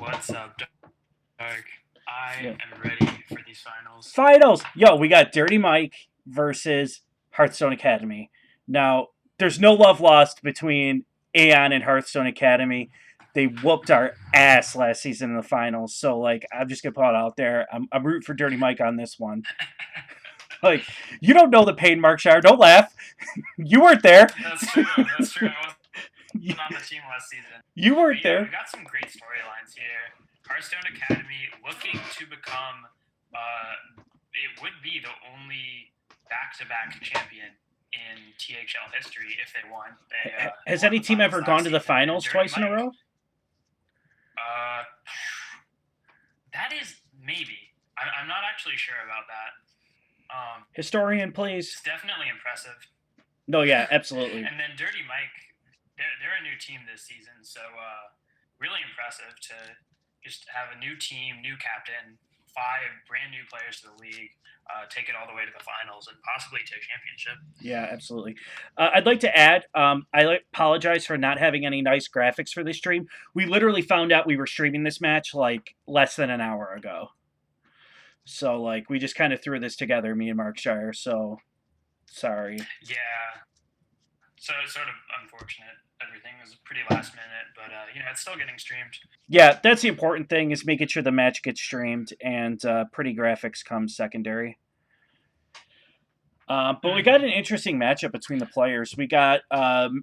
What's up, Dark? I Yeah. am ready for these finals. Finals. Yo, we got Dirty Mike versus Hearthstone Academy. Now, there's no love lost between Aeon and Hearthstone Academy. They whooped our ass last season in the finals. So, like, I'm just gonna put it out there. I'm rooting for Dirty Mike on this one. Like, you don't know the pain, Markshire. Don't laugh. You weren't there. That's true. That's true. I wasn't on the team last season. You But weren't yeah, we there. got some great storylines here. Hearthstone Academy looking to become, it would be the only back-to-back champion in THL history if they won. Has won any the team finals ever last gone to the season, and finals Dirty twice in a Mike. row? Uh, that is maybe. I'm not actually sure about that. Historian, please. It's definitely impressive. No, yeah, absolutely. And then Dirty Mike, they're a new team this season, so really impressive to just have a new team, new captain, 5 brand new players to the league, take it all the way to the finals and possibly to a championship. Yeah, absolutely. I'd like to add, I apologize for not having any nice graphics for this stream. We literally found out we were streaming this match like less than an hour ago. So, like, we just kind of threw this together, me and Markshire. So, sorry. Yeah, so it's sort of unfortunate. Everything was pretty last minute, but it's still getting streamed. Yeah, that's the important thing is making sure the match gets streamed and pretty graphics come secondary. But we got an interesting matchup between the players. We got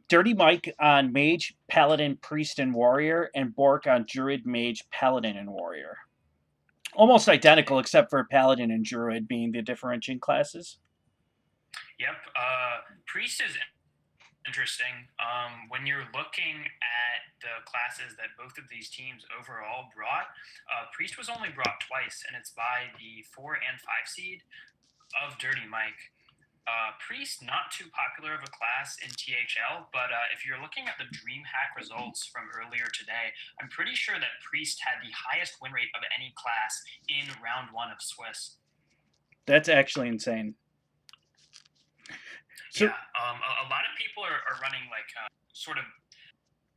Dirty Mike on Mage, Paladin, Priest, and Warrior, and Bork on Druid, Mage, Paladin, and Warrior. Almost identical, except for Paladin and Druid being the differentiating classes. Yep. Priest is interesting. When you're looking at the classes that both of these teams overall brought, Priest was only brought twice, and it's by the 4 and 5 seed of Dirty Mike. Priest, not too popular of a class in THL, but if you're looking at the DreamHack results from earlier today, I'm pretty sure that Priest had the highest win rate of any class in round 1 of Swiss. That's actually insane. So, yeah, a lot of people are running like sort of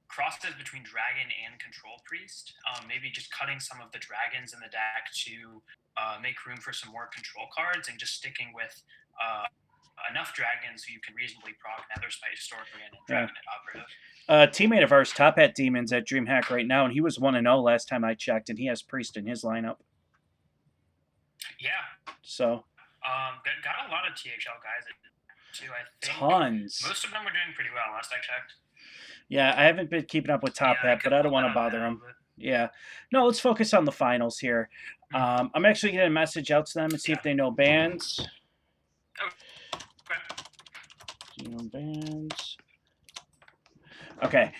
crosses between Dragon and Control Priest, maybe just cutting some of the dragons in the deck to make room for some more control cards and just sticking with enough dragons so you can reasonably proc Nether Spice, Historian, and Dragon Operative. Teammate of ours, Top Hat Demons at DreamHack right now, and he was 1-0 last time I checked, and he has Priest in his lineup. Yeah. So. Got a lot of THL guys too, I think. Tons. Most of them were doing pretty well last I checked. Yeah, I haven't been keeping up with Top Hat, but I don't want to bother him. Yeah. No, let's focus on the finals here. I'm actually going to message out to them and see if they know bands. Bands. Okay.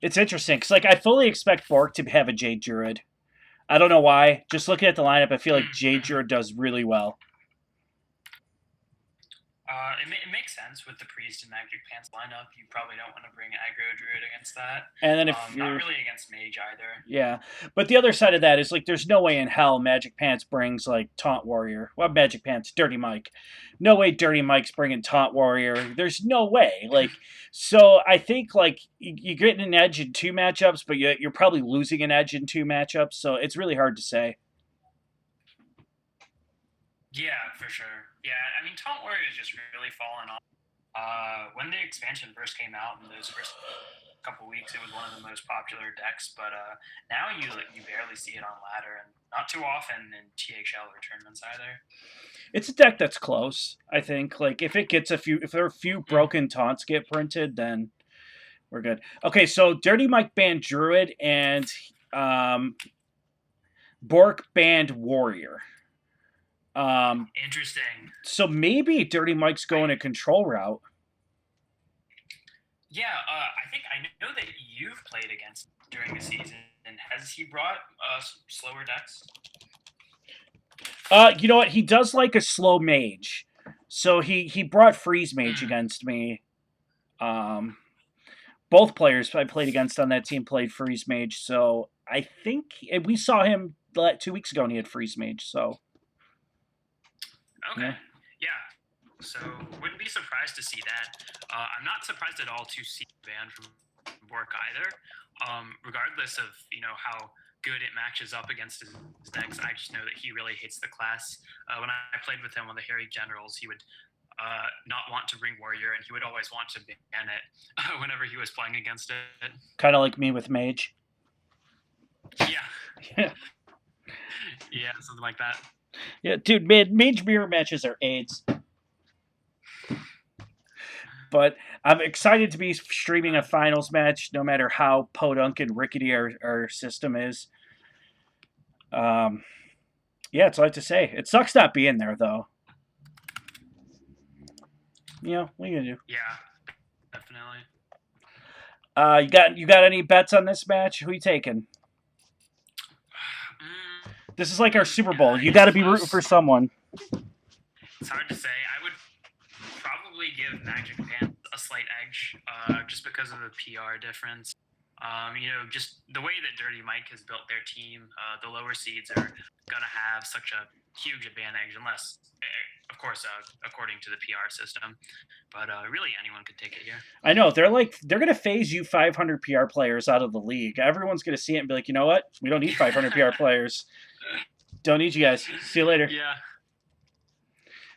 It's interesting because, like, I fully expect Bork to have a Jade Druid. I don't know why. Just looking at the lineup, I feel like Jade Druid does really well. It makes sense with the Priest and Magic Pants lineup. You probably don't want to bring Aggro Druid against that. And then if you're not really against Mage either. Yeah, but the other side of that is like there's no way in hell Magic Pants brings like Taunt Warrior. Well, Magic Pants, Dirty Mike. No way Dirty Mike's bringing Taunt Warrior. There's no way. Like, so I think like you're getting an edge in 2 matchups, but you're probably losing an edge in 2 matchups. So it's really hard to say. Yeah, for sure. Yeah, I mean, Taunt Warrior is just really fallen off. When the expansion first came out in those first couple weeks, it was one of the most popular decks, but now you barely see it on ladder, and not too often in THL or tournaments either. It's a deck that's close, I think. Like if there are a few broken taunts get printed, then we're good. Okay, so Dirty Mike banned Druid and Bork banned Warrior. Interesting. So maybe Dirty Mike's going a control route. Yeah, I know that you've played against during the season, and has he brought slower decks? You know what? He does like a slow mage, so he brought Freeze Mage against me. Both players I played against on that team played Freeze Mage, so I think we saw him 2 weeks ago, and he had Freeze Mage. So. Okay. Yeah. So wouldn't be surprised to see that. I'm not surprised at all to see ban from Bork either. regardless of how good it matches up against his decks, I just know that he really hates the class. When I played with him on the Harry Generals, he would not want to bring Warrior, and he would always want to ban it whenever he was playing against it. Kind of like me with Mage. Yeah. Yeah. Yeah, something like that. Yeah, dude, Mage mirror matches are AIDS. But I'm excited to be streaming a finals match, no matter how podunk and rickety our system is. Yeah, that's all I have to say. It sucks not being there, though. Yeah, what are you gonna do? Yeah, definitely. You got any bets on this match? Who are you taking? This is like our Super Bowl. You got to be rooting for someone. It's hard to say. I would probably give Magic Pants a slight edge, just because of the PR difference. Just the way that Dirty Mike has built their team, the lower seeds are gonna have such a huge advantage, unless, of course, according to the PR system. But really, anyone could take it here. I know they're gonna phase you 500 PR players out of the league. Everyone's gonna see it and be like, you know what? We don't need 500 PR players. Don't need you guys. See you later. Yeah.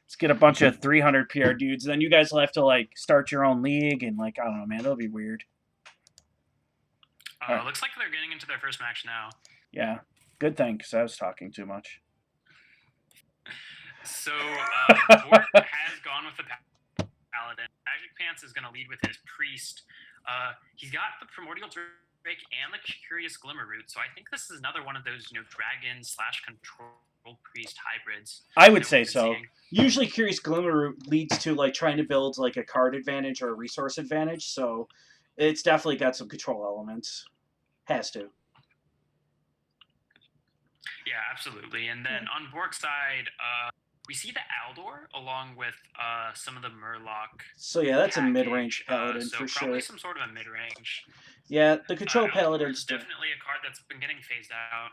Let's get a bunch of 300 PR dudes. Then you guys will have to start your own league and I don't know, man. It'll be weird. Looks like they're getting into their first match now. Yeah, good thing, because I was talking too much. So, Bork has gone with the Paladin. Magic Pants is going to lead with his Priest. He's got the Primordial Drake and the Curious Glimmer Root, so I think this is another one of those, Dragon/Control Priest hybrids. I would say so. Seeing. Usually Curious Glimmer Root leads to, trying to build, a card advantage or a resource advantage, so it's definitely got some control elements. Has to. Yeah, absolutely. And then on Bork's side, we see the Aldor along with some of the Murloc. So yeah, that's package. A mid-range Paladin for sure. Probably some sort of a mid-range. Yeah, the control Paladin's definitely a card that's been getting phased out.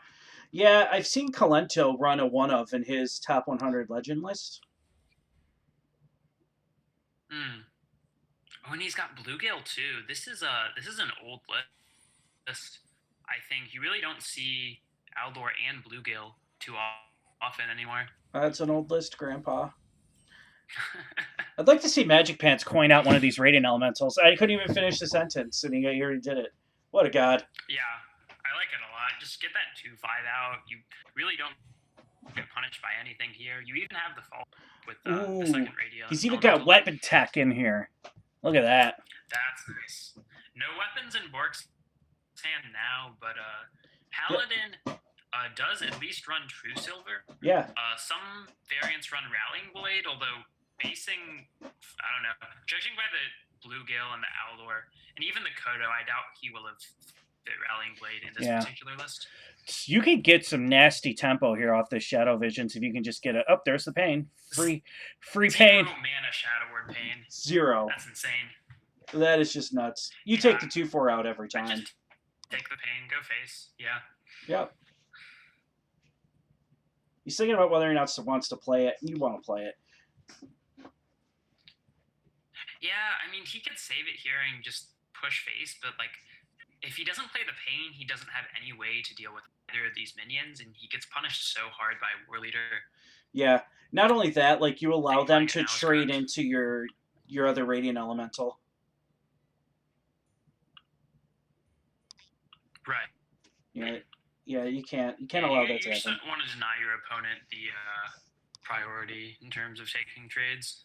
Yeah, I've seen Kalento run a one of in his top 100 legend list. Oh, and he's got Bluegale too. This is an old list. I think you really don't see Aldor and Bluegale too often anymore. That's an old list, Grandpa. I'd like to see Magic Pants coin out one of these Radiant Elementals. I couldn't even finish the sentence, and he already did it. What a god. Yeah, I like it a lot. Just get that 2/5 out. You really don't get punished by anything here. You even have the fault with the second Radiant. He's even got weapon tech in here. Look at that. That's nice. No weapons in Bork's hand now, but Paladin does at least run True Silver. Yeah. Some variants run Rallying Blade, although basing, I don't know, judging by the Bluegale and the Aldor, and even the Kodo, I doubt he will have fit Rallying Blade in this particular list. You can get some nasty tempo here off the Shadow Visions if you can just get it. Oh, there's the pain. Free pain. 0 mana Shadow Word Pain. 0. That's insane. That is just nuts. You take the 2/4 out every time. Just take the pain, go face. Yeah. Yep. He's thinking about whether or not he wants to play it, and you want to play it. Yeah, I mean, he could save it here and just push face, but if he doesn't play the pain, he doesn't have any way to deal with either of these minions, and he gets punished so hard by War Leader. Yeah. Not only that, you allow them to trade into your other Radiant Elemental. Right. Yeah, you can't allow that to happen. You just want to deny your opponent the priority in terms of taking trades.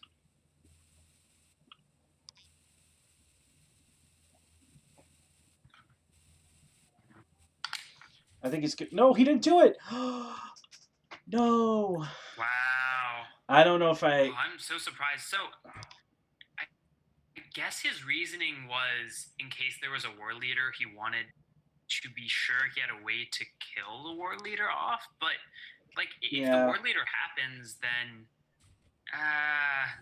I think he's good. No, he didn't do it. No. Wow. I don't know if I'm so surprised. So, I guess his reasoning was in case there was a War Leader, he wanted to be sure he had a way to kill the War Leader off. But, if the War Leader happens, then,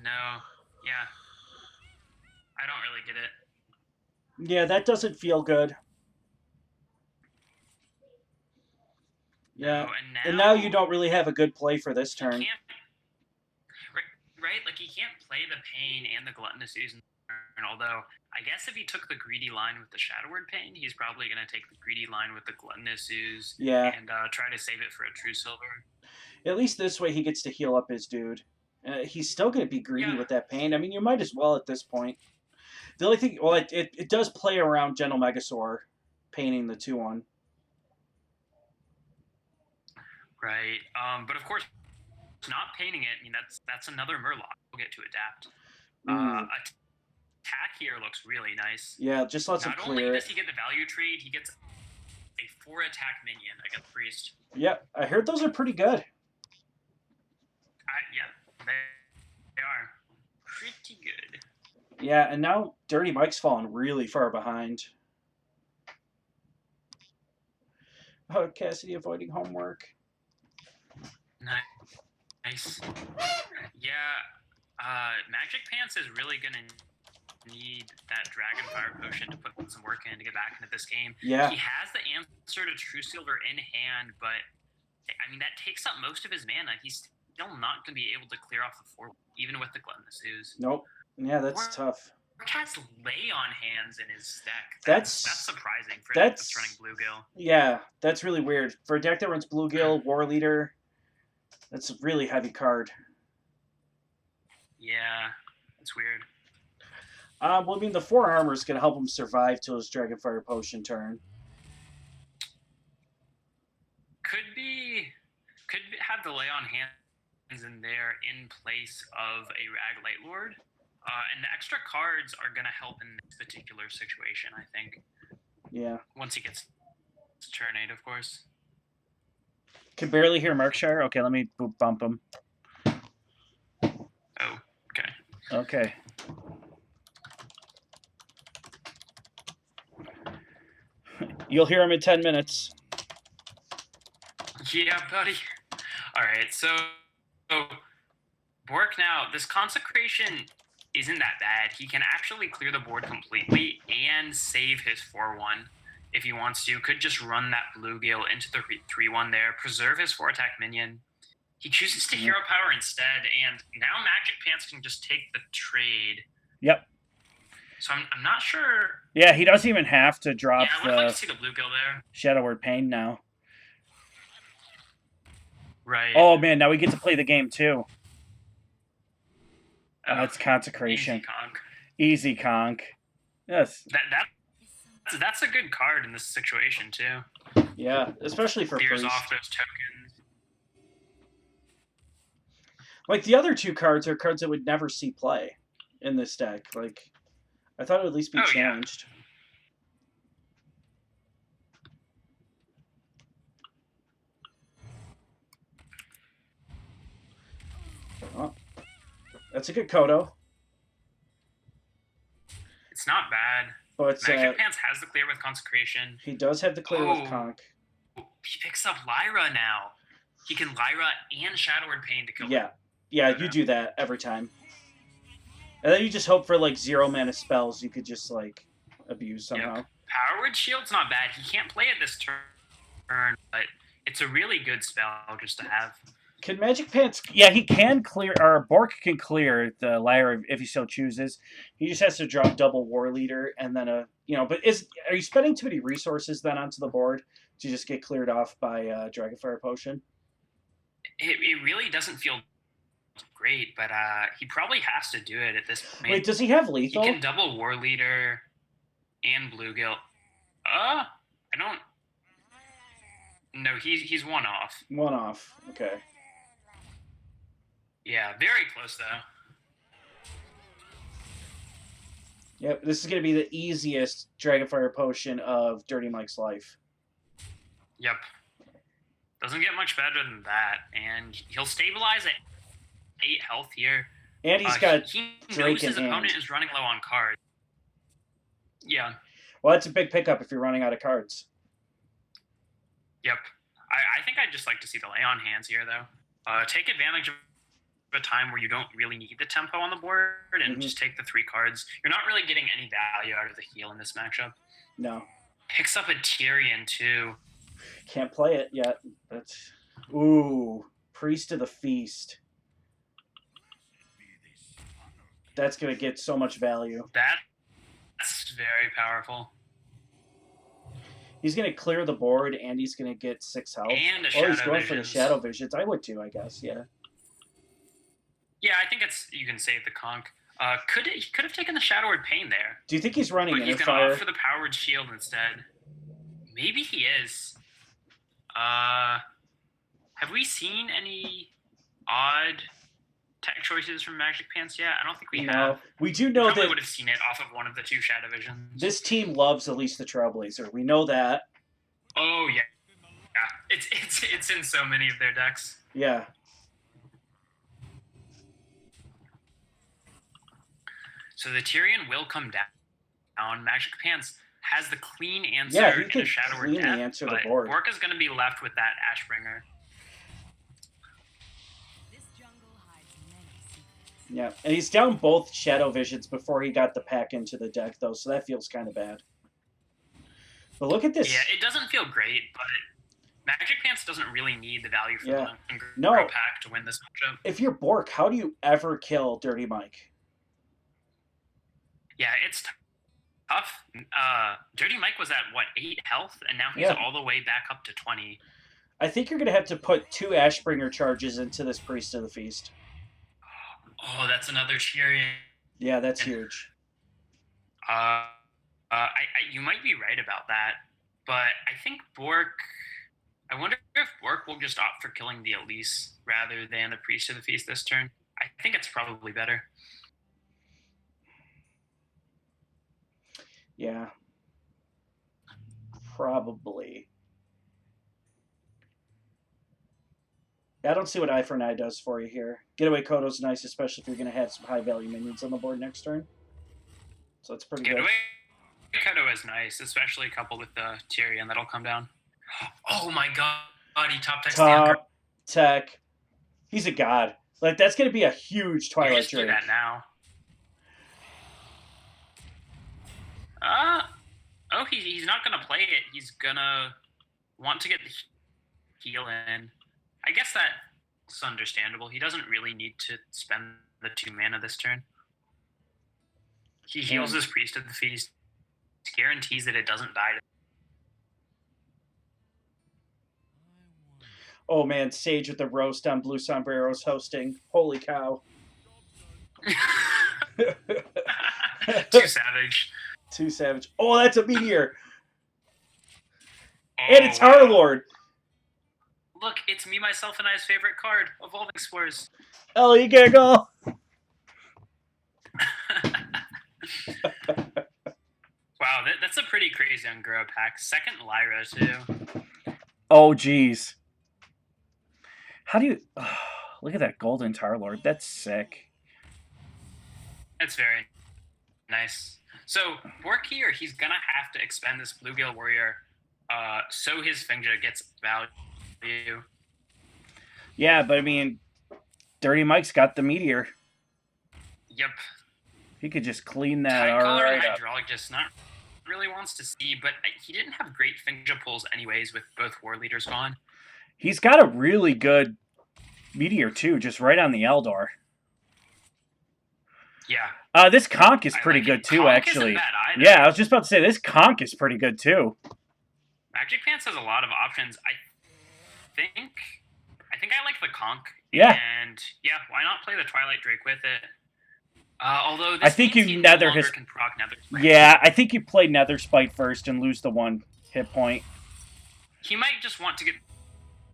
no. Yeah. I don't really get it. Yeah, that doesn't feel good. Yeah, and now you don't really have a good play for this turn. Right? He can't play the pain and the Gluttonous Ooze in the turn. Although, I guess if he took the greedy line with the Shadow Word Pain, he's probably going to take the greedy line with the Gluttonous Ooze Yeah. and try to save it for a True Silver. At least this way he gets to heal up his dude. He's still going to be greedy Yeah. with that pain. I mean, you might as well at this point. The only thing, well, it does play around Gentle Megasaur painting the 2-1. Right. But of course, not painting it, I mean, that's another Murloc. We'll get to adapt. Attack here looks really nice. Yeah, just lets him Not clear only it. does he get the value trade, he gets a 4-attack minion against Priest. Yep, I heard those are pretty good. Yeah, they are pretty good. Yeah, and now Dirty Mike's fallen really far behind. Oh, Cassidy avoiding homework. Nice. Yeah, Magic Pants is really gonna need that Dragonfire Potion to put some work in to get back into this game. Yeah. He has the answer to True Silver in hand, but I mean that takes up most of his mana. He's still not going to be able to clear off the 4, even with the Gluttonous Ooze. Nope. Yeah, that's tough. Orc has Lay on Hands in his deck. That's surprising for a deck that's running Bluegill. Yeah, that's really weird. For a deck that runs Bluegill, War Leader, that's a really heavy card. Yeah, it's weird. Well, I mean, the 4 armor is going to help him survive till his Dragonfire Potion turn. Could have the Lay on Hands in there in place of a Rag Light Lord. And the extra cards are going to help in this particular situation, I think. Yeah. Once he gets to turn 8, of course. Can barely hear Markshire. Okay, let me bump him. Oh, okay. Okay. You'll hear him in 10 minutes. Yeah, buddy. All right, so Bork now, this Consecration isn't that bad. He can actually clear the board completely and save his 4-1 if he wants to. Could just run that Bluegill into the 3-1 there, preserve his 4-attack minion. He chooses to Hero Power instead, and now Magic Pants can just take the trade. Yep. So I'm not sure. Yeah, he doesn't even have to drop I would like to see the Bluegill there. Shadow Word Pain now. Right. Oh, man, now we get to play the game, too. That's Consecration. Easy conk. Easy conk. Yes. That's a good card in this situation, too. Yeah, especially for Clears Priest. off those tokens. Like, the other 2 cards are cards that would never see play in this deck. Like, I thought it would at least be changed. Yeah. Oh, that's a good Kodo. It's not bad. But Magic Pants has the clear with Consecration. He does have the clear with Conk. He picks up Lyra now. He can Lyra and Shadow Word Pain to kill him. Yeah, you do that every time. And then you just hope for, like, 0 mana spells you could just, like, abuse somehow. Yep. Power Word Shield's not bad. He can't play it this turn, but it's a really good spell just to have. Can Magic Pants... Yeah, he can clear... Or Bork can clear the Lyra if he so chooses. He just has to drop double War Leader and then a... but are you spending too many resources then onto the board to just get cleared off by Dragonfire Potion? It really doesn't feel great, but he probably has to do it at this point. Wait, does he have lethal? He can double War Leader and Bluegill. I don't... No, he's one off. One off, okay. Yeah, very close, though. Yep, this is going to be the easiest Dragonfire Potion of Dirty Mike's life. Yep. Doesn't get much better than that, and he'll stabilize at 8 health here. And he's got he Drake knows in his hand. opponent is running low on cards. Yeah. Well, that's a big pickup if you're running out of cards. Yep. I think I'd just like to see the Lay on Hands here, though. Take advantage of a time where you don't really need the tempo on the board and just take the 3 cards. You're not really getting any value out of the heal in this matchup. No. Picks up a Tyrion, too. Can't play it yet. That's... Ooh. Priest of the Feast. That's going to get so much value. That That's very powerful. He's going to clear the board, and he's going to get 6 health. And a Or he's Shadow going for the Visions. Shadow Visions. I would too, I guess, yeah. Yeah, I think you can save the conch. He could have taken the Shadowward Pain there. Do you think he's running But he's going to Interfire? opt for the Powered Shield instead. Maybe he is. Have we seen any odd tech choices from Magic Pants yet? I don't think we have. We do know probably that would have seen it off of one of the 2 Shadow Visions. this team loves at least the Trailblazer. We know that. Oh yeah, it's in so many of their decks. Yeah. So the Tyrion will come down. Magic Pants has the clean answer he to Shadow or Death, but Bork is going to be left with that Ashbringer. Yeah, and he's down both Shadow Visions before he got the pack into the deck, though, so that feels kind of bad. But look at this. Yeah, it doesn't feel great, but Magic Pants doesn't really need the value for the pack to win this matchup. If you're Bork, how do you ever kill Dirty Mike? Yeah, it's tough. Dirty Mike was at, 8 health, and now he's all the way back up to 20. I think you're going to have to put 2 Ashbringer charges into this Priest of the Feast. Oh, that's another Tyrion. Yeah, that's huge. You might be right about that, but I think Bork... I wonder if Bork will just opt for killing the Elise rather than the Priest of the Feast this turn. I think it's probably better. Yeah. Probably. I don't see what Eye for an Eye does for you here. Getaway Kodo's nice, especially if you're going to have some high-value minions on the board next turn. So it's pretty good. Kodo is nice, especially coupled with the Tyrion that'll come down. Oh my god, he top tech. He's a god. Like, that's going to be a huge Twilight Drake. Do that now. He's not going to play it. He's going to want to get the heal in. I guess that's understandable. He doesn't really need to spend the 2 mana this turn. He heals his Priest of the Feast. Guarantees that it doesn't die. Oh man, Sage with the roast on Blue Sombreros hosting. Holy cow. Too savage. Too savage. Oh, that's a meteor. And it's Harlord. Look, it's me, myself, and I's favorite card, Evolving Spores. Ellie giggle. Wow, that's a pretty crazy Ungura pack. Second Lyra, too. Oh, geez. How do you... Oh, look at that Golden Tarlord. That's sick. That's very nice. So, Bork here, he's going to have to expend this Bluegill Warrior so his Fingja gets value. Yeah, but I mean, Dirty Mike's got the Meteor. Yep. He could just clean that right up. Hydraulic just not really wants to see, but he didn't have great Fingja pulls anyways with both War Leaders gone. He's got a really good Meteor, too, just right on the Eldor. Yeah. This Conch is pretty good, too, Conch actually. isn't bad either. Yeah, I was just about to say, this Conch is pretty good, too. Magic Pants has a lot of options. I think I like the Conch. Yeah. And, yeah, why not play the Twilight Drake with it? Although this I think you nether his... can proc Nether Spite. Yeah, I think you play Nether Spite first and lose the 1 hit point. He might just want to get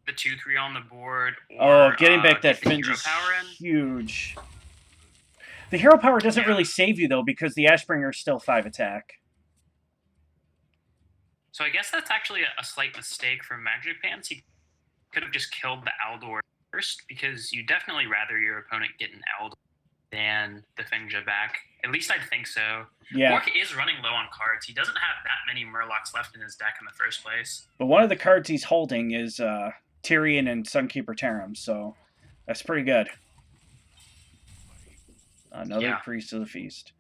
the 2/3 on the board. Or, getting back that Finge is huge. The Hero Power doesn't really save you, though, because the Ashbringer is still 5 attack. So I guess that's actually a slight mistake for Magic Pants. He could have just killed the Aldor first, because you definitely rather your opponent get an Aldor than the Fingja back. At least I think so. Yeah. Bork is running low on cards. He doesn't have that many Murlocs left in his deck in the first place. But one of the cards he's holding is Tyrion and Sunkeeper Tarim, so that's pretty good. Another Priest of the Feast.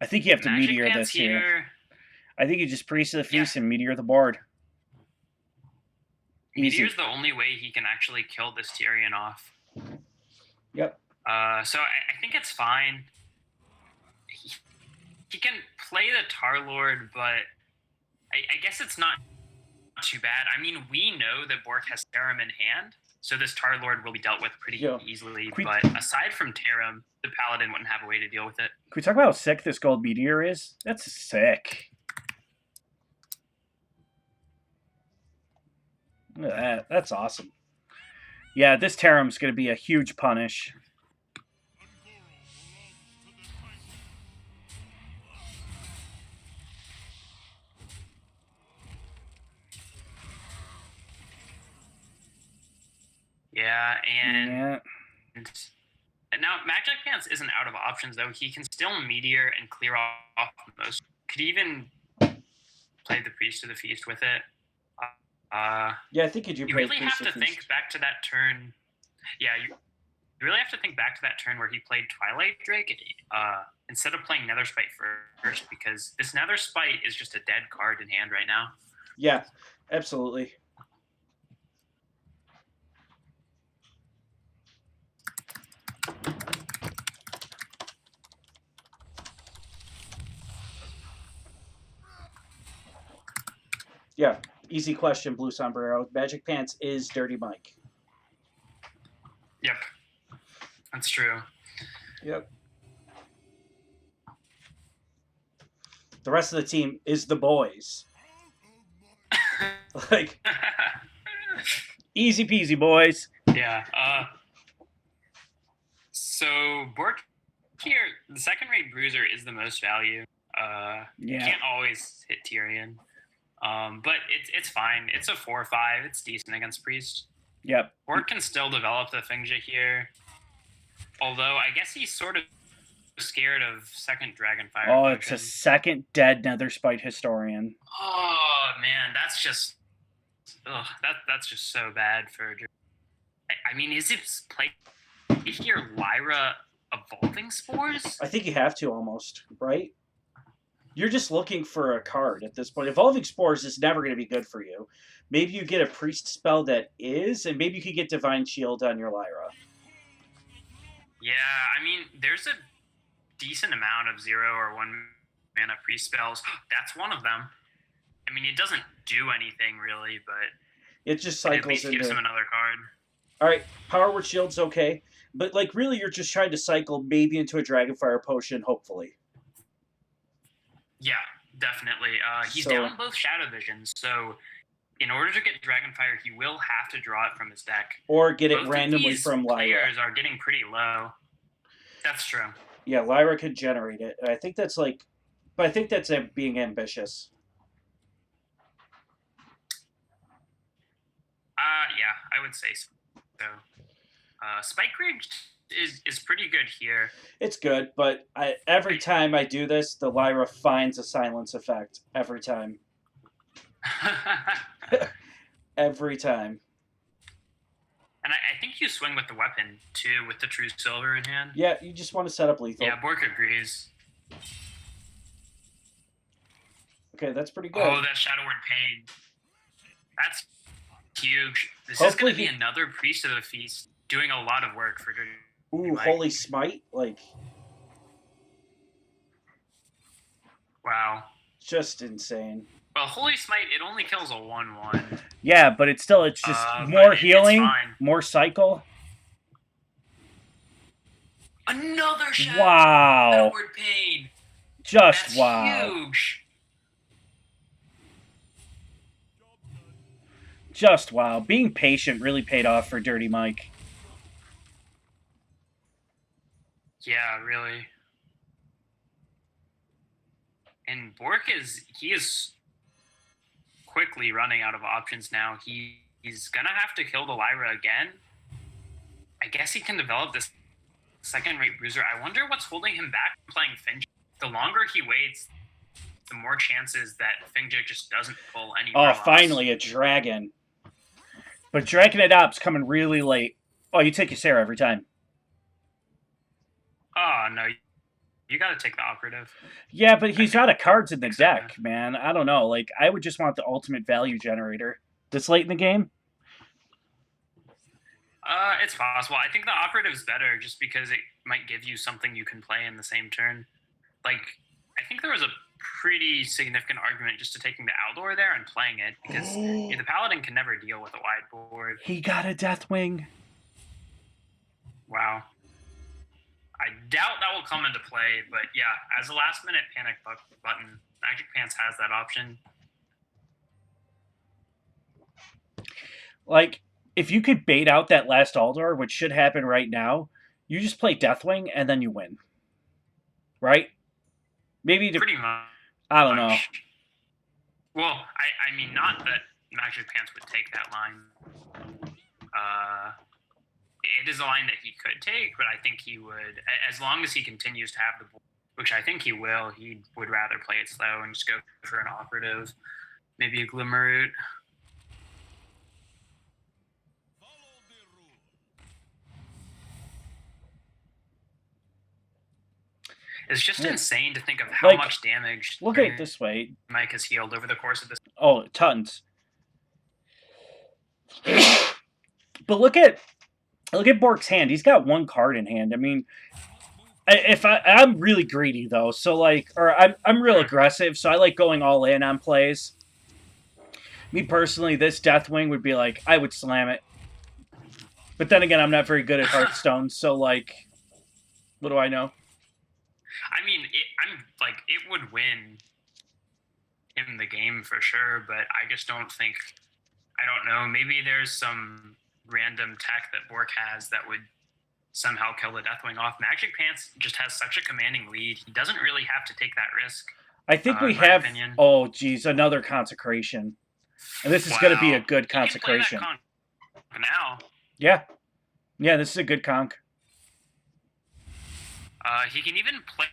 I think you have to Meteor this here. I think you just Priest of the Feast and Meteor the board. Meteor's the only way he can actually kill this Tyrion off. Yep. So I think it's fine. he can play the Tar Lord, but I guess it's not too bad. I mean, we know that Bork has Tarim in hand, so this Tar Lord will be dealt with pretty Yeah. easily. Can we- But aside from Tarim, the Paladin wouldn't have a way to deal with it. Can we talk about how sick this gold meteor is? That's sick. Look at that. That's awesome. Yeah, this Tarim's going to be a huge punish. Yeah, and Yeah. now Magic Pants isn't out of options though. He can still Meteor and clear off most. Could even play the Priest to the Feast with it. Yeah, I think you do. You really have to think back to that turn. Yeah, you really have to think back to that turn where he played Twilight Drake instead of playing Nether Spite first, because this Nether Spite is just a dead card in hand right now. Yeah, absolutely. Yeah, easy question, Blue Sombrero. Magic Pants is Dirty Mike. Yep, that's true. Yep. The rest of the team is the boys. Like, easy peasy, boys. Yeah. So Bork here, the second rate Bruiser is the most value. You Yeah. can't always hit Tyrion. But it's fine. It's a 4/5. It's decent against Priest. Yep. Bork can still develop the Fingja here. Although I guess he's sort of scared of second Dragonfire. Oh, it's a second dead Nether Spite Historian. Oh man, that's just that's just so bad for. I mean, is it play here Lyra Evolving Spores? I think you have to almost, right? You're just looking for a card at this point. Evolving Spores is never going to be good for you. Maybe you get a Priest spell that is, and maybe you could get Divine Shield on your Lyra. Yeah, I mean, there's a decent amount of 0 or 1 mana Priest spells. That's one of them. I mean, it doesn't do anything really, but it just it at cycles least into. gives him another card. All right, Power Word Shield's okay, but like really, you're just trying to cycle maybe into a Dragonfire potion, hopefully. Yeah, definitely. He's So- down both Shadow Visions, so in order to get Dragonfire, he will have to draw it from his deck. Or get it Both of randomly these from Lyra. players are getting pretty low. That's true. Yeah, Lyra could generate it. I think that's like, but I think that's being ambitious. Yeah, I would say so. Spike Rig is pretty good here. It's good, but every time I do this, the Lyra finds a silence effect. Every time. Every time. And I think you swing with the weapon, too, with the True Silver in hand. Yeah, you just want to set up lethal. Yeah, Bork agrees. Okay, that's pretty good. Oh, that Shadow Word Pain. That's huge. This Hopefully is going to be another Priest of the Feast doing a lot of work for Ooh, Mike. Holy Smite. Like, wow. just insane. Well, Holy Smite, it only kills a 1/1. Yeah, but it's just but more it's healing, fine. more cycle. Another Shadow Wow. Word Pain. Just That's wow. huge. Just wow. Being patient really paid off for Dirty Mike. Yeah, really. And Bork is quickly running out of options now. He's gonna have to kill the Lyra again. I guess he can develop this second-rate Bruiser. I wonder what's holding him back from playing Finja. The longer he waits, the more chances that Finja just doesn't pull any. Oh, finally a dragon. But Dragon Adopt's coming really late. Oh, you take your Sarah every time. Oh no, you got to take the operative. Yeah, but he's out of cards in the deck, man. I don't know. Like, I would just want the ultimate value generator this late in the game. It's possible. I think the operative is better just because it might give you something you can play in the same turn. Like, I think there was a pretty significant argument just to taking the Aldor there and playing it because the Paladin can never deal with a wide board. He got a Deathwing. Wow. I doubt that will come into play, but yeah, as a last minute panic button, Magic Pants has that option. Like, if you could bait out that last Aldor, which should happen right now, you just play Deathwing and then you win. Right? Maybe pretty much. I don't know. Well, I mean, not that Magic Pants would take that line. It is a line that he could take, but I think he would, as long as he continues to have the board, which I think he will, he would rather play it slow and just go for an operative, maybe a Glimmerroot. It's just insane to think of how much damage. Look at it this way. Mike has healed over the course of this. Oh, tons. But look at Bork's hand. He's got one card in hand. I mean, if I'm really greedy though, so like, or I'm real aggressive, so I like going all in on plays. Me personally, this Deathwing would be like, I would slam it. But then again, I'm not very good at Hearthstone, so like, what do I know? I mean, it would win in the game for sure, but I just don't think, I don't know, maybe there's some random tech that Bork has that would somehow kill the Deathwing off. Magic Pants just has such a commanding lead. He doesn't really have to take that risk. I think we have, oh geez, another Consecration. And this is going to be a good Consecration. Now. Yeah. Yeah, this is a good conk. He can even play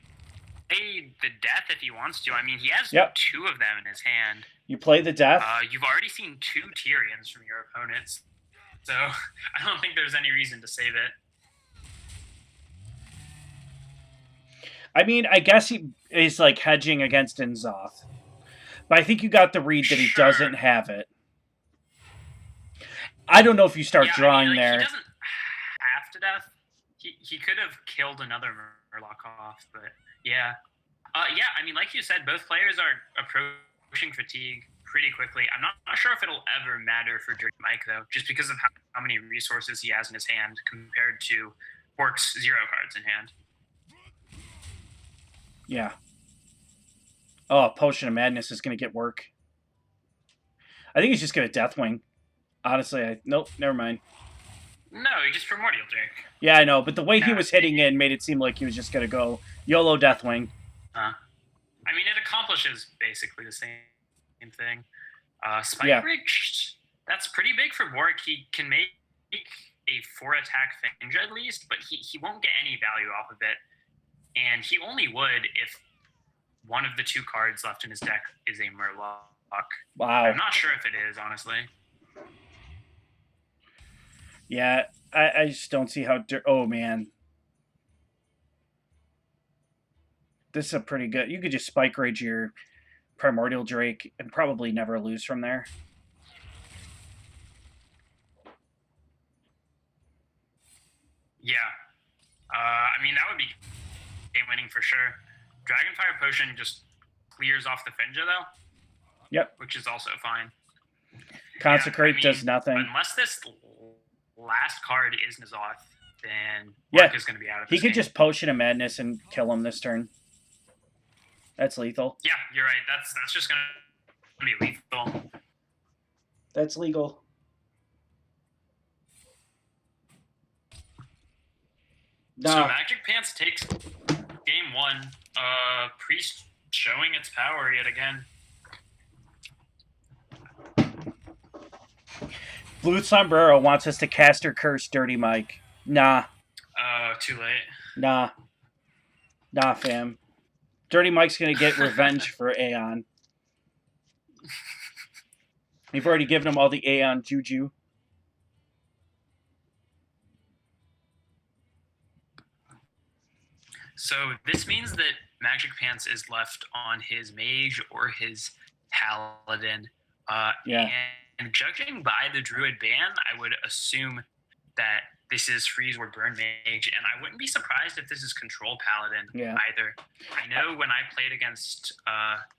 the Death if he wants to. I mean, he has two of them in his hand. You play the Death? You've already seen 2 Tyrians from your opponents, so I don't think there's any reason to save it. I mean, I guess he is like hedging against Inzoth. But I think you got the read that he doesn't have it. I don't know if you start drawing there. He doesn't have to Death. He could have killed another Murloc off, but yeah. I mean, like you said, both players are approaching fatigue pretty quickly. I'm not sure if it'll ever matter for Dirty Mike, though, just because of how many resources he has in his hand compared to Bork's 0 cards in hand. Yeah. Oh, Potion of Madness is going to get work. I think he's just going to Deathwing. Honestly, nope, never mind. No, he just Primordial Drake. Yeah, I know, but the way he was hitting in made it seem like he was just going to go YOLO Deathwing. I mean, it accomplishes basically the same thing. Spike Bridge, that's pretty big for Bork. He can make a 4-attack Finge at least, but he won't get any value off of it. And he only would if one of the 2 cards left in his deck is a Murloc. Wow. I'm not sure if it is, honestly. Yeah, I just don't see how... Oh, man. This is a pretty good... You could just Spike Rage your Primordial Drake and probably never lose from there. Yeah. I mean, that would be game-winning for sure. Dragonfire Potion just clears off the Finja, though. Yep. Which is also fine. Consecrate does nothing. Unless this last card is N'Zoth, then Bork is going to be out of this He could just Potion of Madness and kill him this turn. That's lethal. Yeah, you're right. That's just going to be lethal. That's legal. Nah. So Magic Pants takes game 1. Priest showing its power yet again. Blue Sombrero wants us to caster curse Dirty Mike. Nah. Too late. Nah, fam. Dirty Mike's gonna get revenge for Aeon. We've already given him all the Aeon juju. So this means that Magic Pants is left on his Mage or his Paladin. And judging by the Druid ban, I would assume that this is Freeze or Burn Mage, and I wouldn't be surprised if this is Control Paladin either. I know when I played against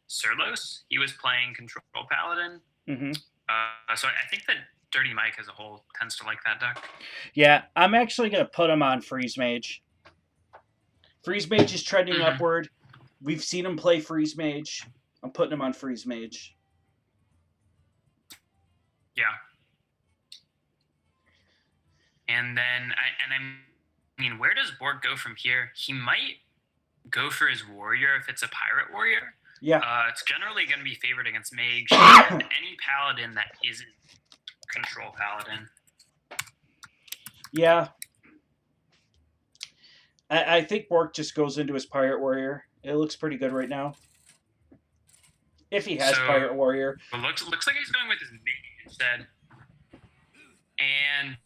Surlos, he was playing Control Paladin. Mm-hmm. So I think that Dirty Mike as a whole tends to like that deck. Yeah, I'm actually going to put him on Freeze Mage. Freeze Mage is trending upward. We've seen him play Freeze Mage. I'm putting him on Freeze Mage. Yeah. And then, I mean, where does Bork go from here? He might go for his warrior if it's a pirate warrior. Yeah. It's generally going to be favored against mage and any paladin that isn't Control Paladin. Yeah. I think Bork just goes into his pirate warrior. It looks pretty good right now. If he has pirate warrior. It looks like he's going with his mage instead. And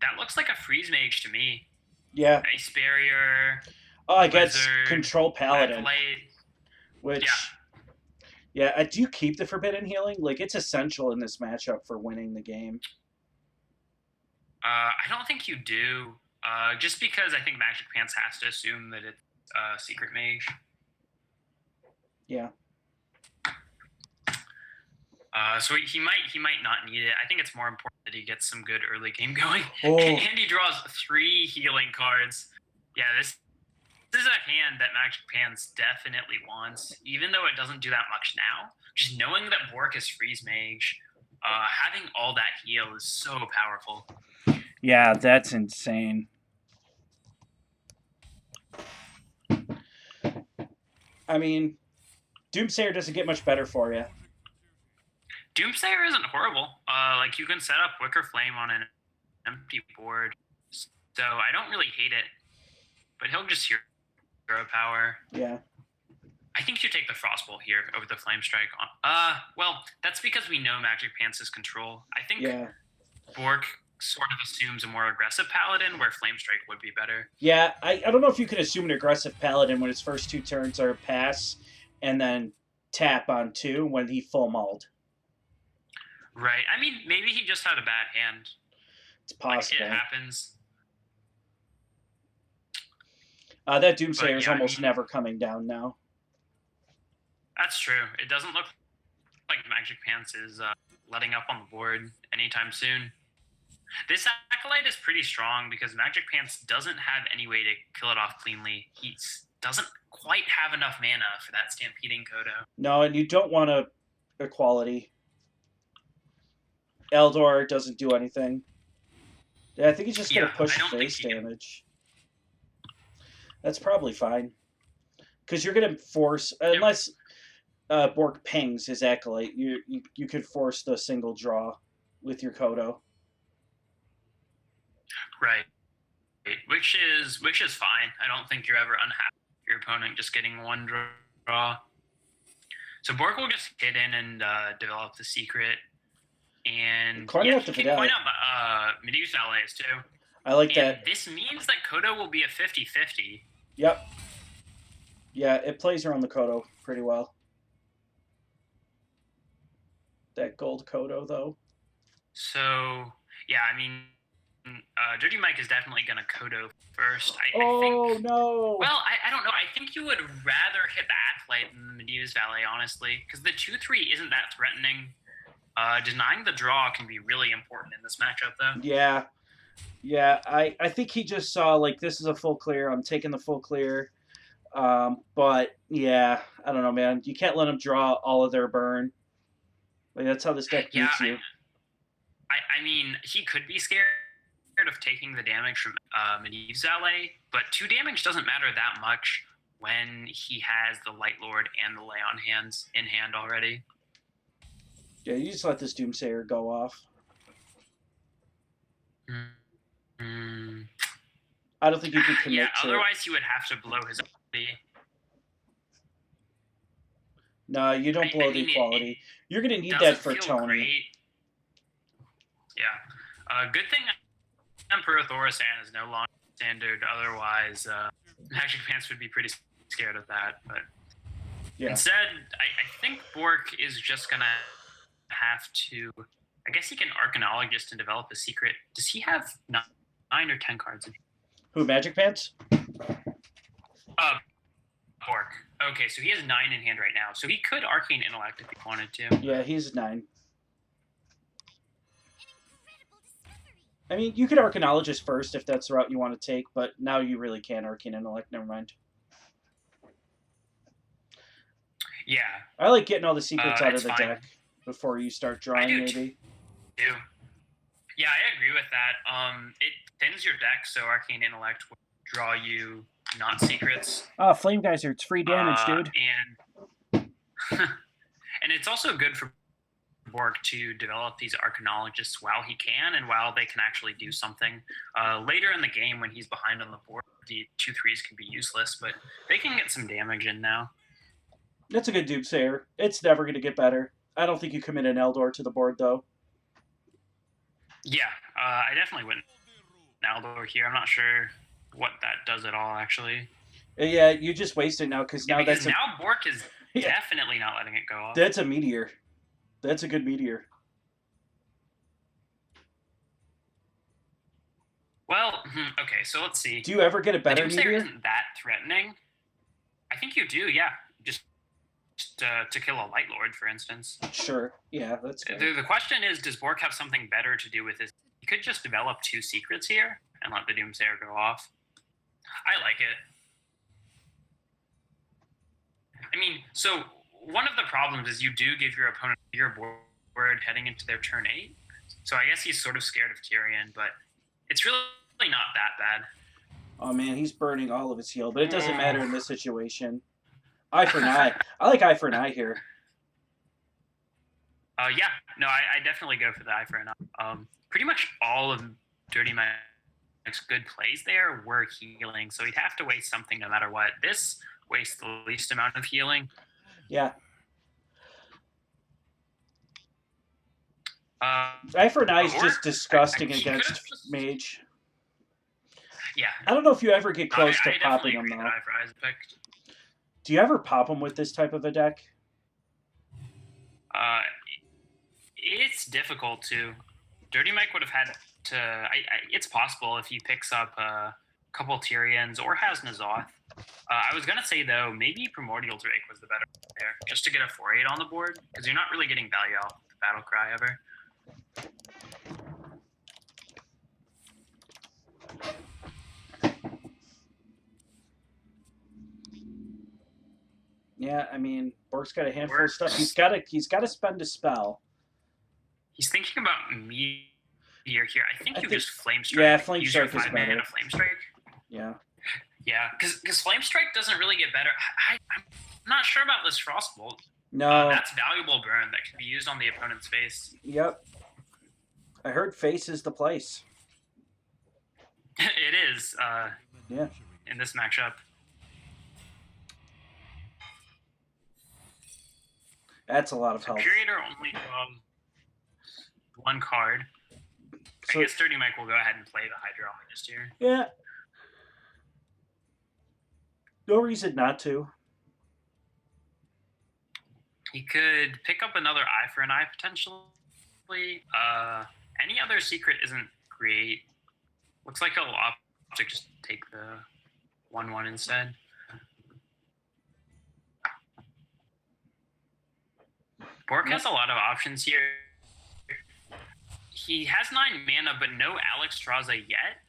that looks like a freeze mage to me. Yeah. Ice barrier. Oh, I guess Control Paladin. Acolyte. Which, yeah, do you keep the Forbidden Healing? Like, it's essential in this matchup for winning the game. I don't think you do. Just because I think Magic Pants has to assume that it's Secret Mage. Yeah. So he might not need it. I think it's more important that he gets some good early game going. Oh. And he draws 3 healing cards. Yeah, this is a hand that Magic Pants definitely wants, even though it doesn't do that much now. Just knowing that Bork is Freeze Mage, having all that heal is so powerful. Yeah, that's insane. I mean, Doomsayer doesn't get much better for you. Doomsayer isn't horrible. Like, you can set up Wicker Flame on an empty board, so I don't really hate it. But he'll just hero power. Yeah. I think you take the Frostbolt here over the Flame Strike. Well, that's because we know Magic Pants is control. I think Bork sort of assumes a more aggressive Paladin, where Flame Strike would be better. Yeah, I don't know if you can assume an aggressive Paladin when his first 2 turns are pass and then tap on 2 when he full mauled. Right. I mean, maybe he just had a bad hand. It's possible. Like, it happens. That Doomsayer is almost never coming down now. That's true. It doesn't look like Magic Pants is letting up on the board anytime soon. This Acolyte is pretty strong because Magic Pants doesn't have any way to kill it off cleanly. He doesn't quite have enough mana for that Stampeding Kodo. No, and you don't want a equality. Eldor doesn't do anything. Yeah, I think he's just going to push face damage. That's probably fine. Because you're going to force... Unless Bork pings his Acolyte, you could force the single draw with your Kodo. Right. Which is fine. I don't think you're ever unhappy with your opponent just getting 1 draw. So Bork will just hit in and develop the secret. And he can point out Medusa allies too. I like that. This means that Kodo will be a 50-50. Yep. Yeah, it plays around the Kodo pretty well. That gold Kodo, though. So, yeah, I mean, Dirty Mike is definitely going to Kodo first. I think, no! Well, I don't know. I think you would rather hit the Acolyte than the Medusa Valley, honestly, because the 2-3 isn't that threatening. Denying the draw can be really important in this matchup, though. Yeah. Yeah, I think he just saw, like, this is a full clear. I'm taking the full clear. But, yeah, I don't know, man. You can't let him draw all of their burn. Like, that's how this deck beats you. I mean, he could be scared of taking the damage from Medivh Zale, but 2 damage doesn't matter that much when he has the Light Lord and the Lay on Hands in hand already. Yeah, you just let this Doomsayer go off. I don't think you can commit to otherwise he would have to blow his ability. No, you don't blow the equality. You're going to need that for Tony. Great. Yeah. Good thing Emperor Thorisan is no longer standard. Otherwise, Magic Pants would be pretty scared of that. But instead, I think Bork is just going to have to I guess he can Archaeologist and develop a secret. Does he have 9 or 10 cards? Who, Magic Pants? Uh, Bork. Okay, so he has 9 in hand right now. So he could Arcane Intellect if he wanted to. Yeah, he's 9. I mean, you could Arcanologist first if that's the route you want to take, but now you really can't Arcane Intellect. Never mind. Yeah. I like getting all the secrets out of the fine. deck before you start drawing, maybe. Do. Yeah, I agree with that. It thins your deck, so Arcane Intellect will draw you not secrets. Flame Geyser, it's free damage, dude. And and it's also good for Bork to develop these Archaeologists while he can and while they can actually do something. Later in the game, when he's behind on the board, the 2/3s can be useless, but they can get some damage in now. That's a good Doomsayer. It's never going to get better. I don't think you commit an Eldor to the board, though. Yeah, I definitely wouldn't Eldor here. I'm not sure what that does at all, actually. Yeah, you just waste it now because now that's now Bork is definitely not letting it go off. That's a meteor. That's a good meteor. Well, okay, so let's see. Do you ever get a better the meteor? Isn't that threatening? I think you do. Yeah, just to kill a Light Lord, for instance. Sure. Yeah, that's good. The question is, does Bork have something better to do with this? He could just develop 2 secrets here and let the Doomsayer go off. I like it. I mean, so one of the problems is you do give your opponent your board heading into their turn 8. So I guess he's sort of scared of Tyrion, but it's really not that bad. Oh man, he's burning all of his heal, but it doesn't matter in this situation. Eye for an eye. I like eye for an eye here. Yeah, no, I definitely go for the eye for an eye. Pretty much all of Dirty Mike's good plays there were healing, so he'd have to waste something no matter what. This wastes the least amount of healing. Yeah. Eye for an eye is just disgusting against Mage. Yeah. I don't know if you ever get close to popping them, though. Eye for Eye's picked. Do you ever pop them with this type of a deck? It's difficult to. Dirty Mike would have had to. It's possible if he picks up a couple Tyrions or has N'Zoth. I was gonna say though, maybe Primordial Drake was the better there, just to get a 4/8 on the board, because you're not really getting value out of the Battle Cry ever. Yeah, I mean, Bork's got a handful of stuff. He's got to spend a spell. He's thinking about Meteor here. I think you just Flame Strike. Yeah, Flame Strike is 5 better. mana Flame Strike. Yeah. Yeah, because Flame Strike doesn't really get better. I'm not sure about this Frostbolt. No. That's valuable burn that can be used on the opponent's face. Yep. I heard face is the place. It is. Yeah. In this matchup. That's a lot of health. Curator only draws 1 card. So, I guess Dirty Mike will go ahead and play the Hydrologist here. Yeah. No reason not to. He could pick up another Eye for an Eye potentially. Any other secret isn't great. Looks like he'll opt to just take the 1/1 instead. Bork has a lot of options here. He has 9 mana, but no Alexstrasza yet.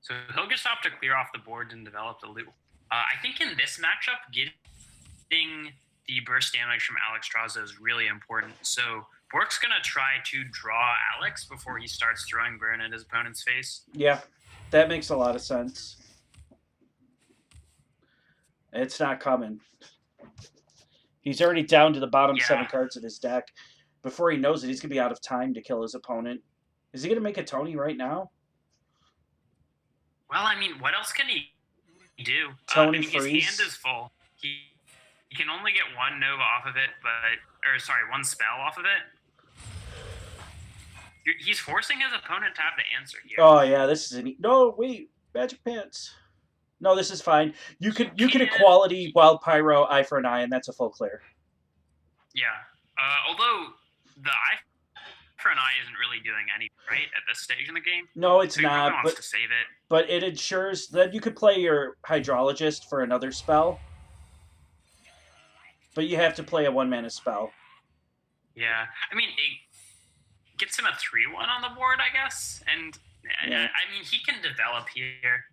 So he'll just opt to clear off the board and develop the loot. I think in this matchup, getting the burst damage from Alexstrasza is really important. So Bork's going to try to draw Alex before he starts throwing burn at his opponent's face. Yeah, that makes a lot of sense. It's not coming. He's already down to the bottom 7 cards of his deck. Before he knows it, he's going to be out of time to kill his opponent. Is he going to make a Tony right now? Well, I mean, what else can he do? Tony his freeze. hand is full. He can only get 1 Nova off of it, or sorry, 1 spell off of it. He's forcing his opponent to have the answer here. Oh yeah, this is no wait, Magic Pants. No, this is fine. You could equality Wild Pyro, Eye for an Eye, and that's a full clear. Yeah. Although the Eye for an eye isn't really doing anything right at this stage in the game, No, it's so he probably not. wants to save it. But it ensures that you could play your hydrologist for another spell, but you have to play a 1-mana spell. Yeah, I mean, it gets him a 3/1 on the board, I guess, and Yeah. I mean, he can develop here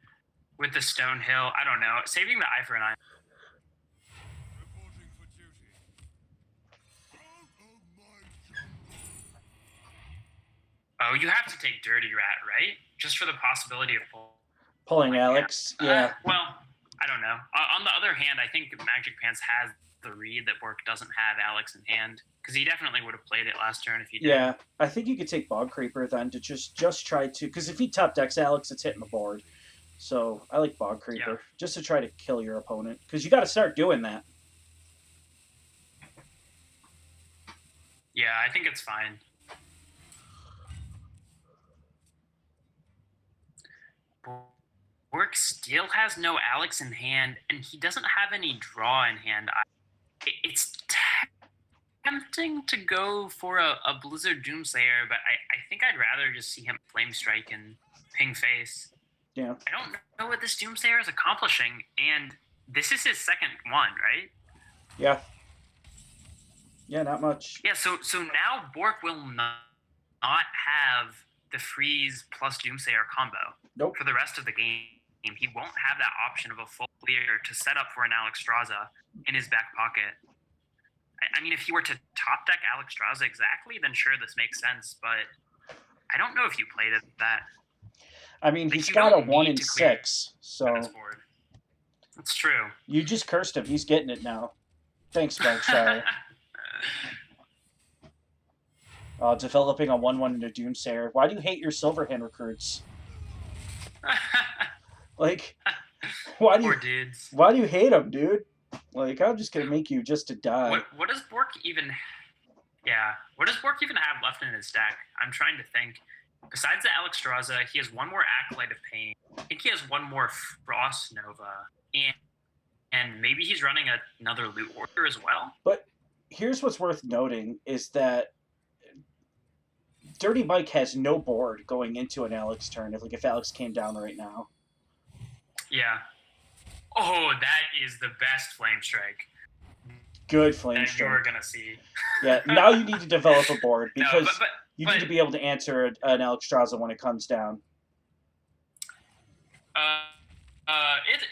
with the Stone Hill. I don't know, saving the eye for an eye. Oh, you have to take Dirty Rat, right? Just for the possibility of Pulling Alex. Yeah. Well, I don't know. On the other hand, I think Magic Pants has the read that Bork doesn't have Alex in hand, because he definitely would have played it last turn if he did. Yeah, I think you could take Bog Creeper then to just try to, because if he top decks Alex, it's hitting the board. So I like Bog Creeper just to try to kill your opponent, because you got to start doing that. Yeah, I think it's fine. Bork still has no Alex in hand, and he doesn't have any draw in hand. It's tempting to go for a Blizzard Doomsayer, but I think I'd rather just see him Flame Strike and ping face. Yeah. I don't know what this Doomsayer is accomplishing, and this is his second one, right? Yeah. Yeah, not much. Yeah, so now Bork will not have the freeze plus Doomsayer combo. Nope. For the rest of the game. He won't have that option of a full clear to set up for an Alexstrasza in his back pocket. I mean, if he were to top deck Alexstrasza exactly, then sure, this makes sense, but I don't know if you played it that. I mean, he's got a 1 in 6, so... That's true. You just cursed him. He's getting it now. Thanks, Berkshire. Developing a 1/1 into Doomsayer. Why do you hate your Silverhand recruits? Like, why do you hate them, dude? Like, I'm just gonna make you just to die. What does Bork even? Yeah, what does Bork even have left in his deck? I'm trying to think. Besides the Alexstrasza, he has one more Acolyte of Pain. I think he has one more Frost Nova, and maybe he's running another Loot Order as well. But here's what's worth noting is that Dirty Mike has no board going into an Alex turn. If Alex came down right now. Yeah. Oh, that is the best Flame Strike. Good Flame Strike. You're gonna see. Yeah. Now you need to develop a board because no, you need to be able to answer an Alexstrasza when it comes down.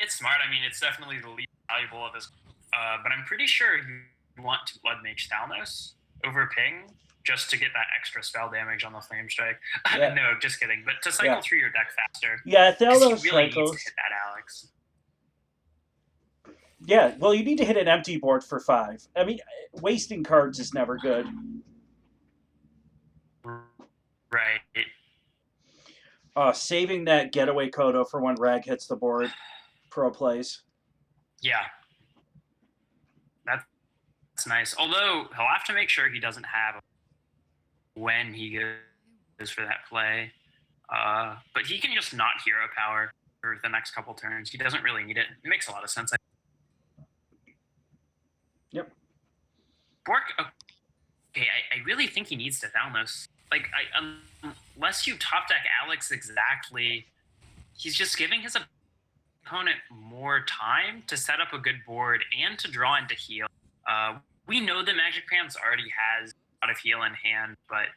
It's smart. I mean, it's definitely the least valuable of his. But I'm pretty sure you want to Blood Mage Thalnos over Ping just to get that extra spell damage on the Flame Strike. Yeah. No, just kidding. But to cycle through your deck faster. Yeah, Thalnos really cycles. Needs to hit that Alex. Yeah, well, you need to hit an empty board for 5. I mean, wasting cards is never good. Right. Saving that Getaway Kodo for when Rag hits the board. Pro plays. Yeah. That's nice. Although, he'll have to make sure he doesn't have when he goes for that play. But he can just not hero power for the next couple turns. He doesn't really need it. It makes a lot of sense. Yep. Bork, okay, I really think he needs to Thalnos. Like, unless you top deck Alex exactly, he's just giving his opponent more time to set up a good board and to draw into heal. We know that Magic Pants already has a lot of heal in hand, but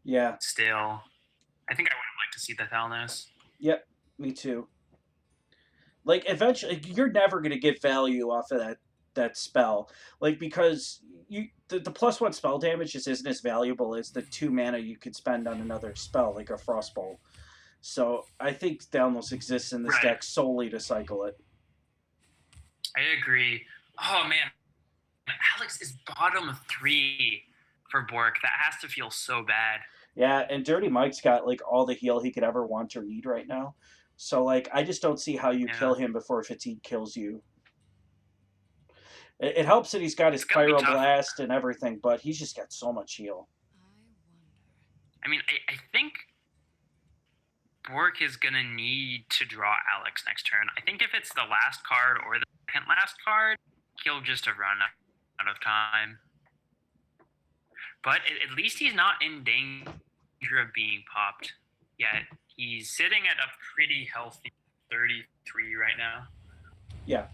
yeah, still, I think I would have liked to see the Thalnos. Yep, me too. Like, eventually, you're never going to get value off of that spell. Like, because the +1 spell damage just isn't as valuable as the 2 mana you could spend on another spell, like a Frostbolt. So I think Thalnos exists in this deck solely to cycle it. I agree. Oh, man. Alex is bottom 3 for Bork. That has to feel so bad. Yeah, and Dirty Mike's got, like, all the heal he could ever want or need right now. So, like, I just don't see how you kill him before Fatigue kills you. It helps that he's got his Pyroblast and everything, but he's just got so much heal. I mean, I think Bork is going to need to draw Alex next turn. I think if it's the last card or the second last card, he'll just have run out of time. But at least he's not in danger of being popped yet. He's sitting at a pretty healthy 33 right now. Yeah.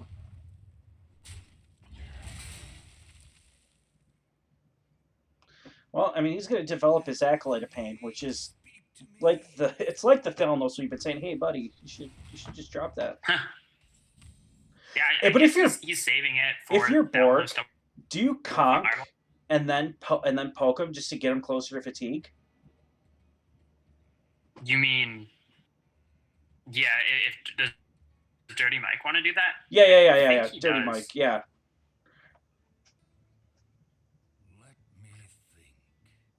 Well, I mean, he's going to develop his acolyte of pain, which is like it's like the Thalanos we've been saying, hey, buddy, you should just drop that. Yeah, I but guess if he's saving it for if you're bored, Thalanos to do you conk and then poke him just to get him closer to fatigue? You mean, yeah? If does Dirty Mike want to do that? Yeah. Dirty Mike, yeah.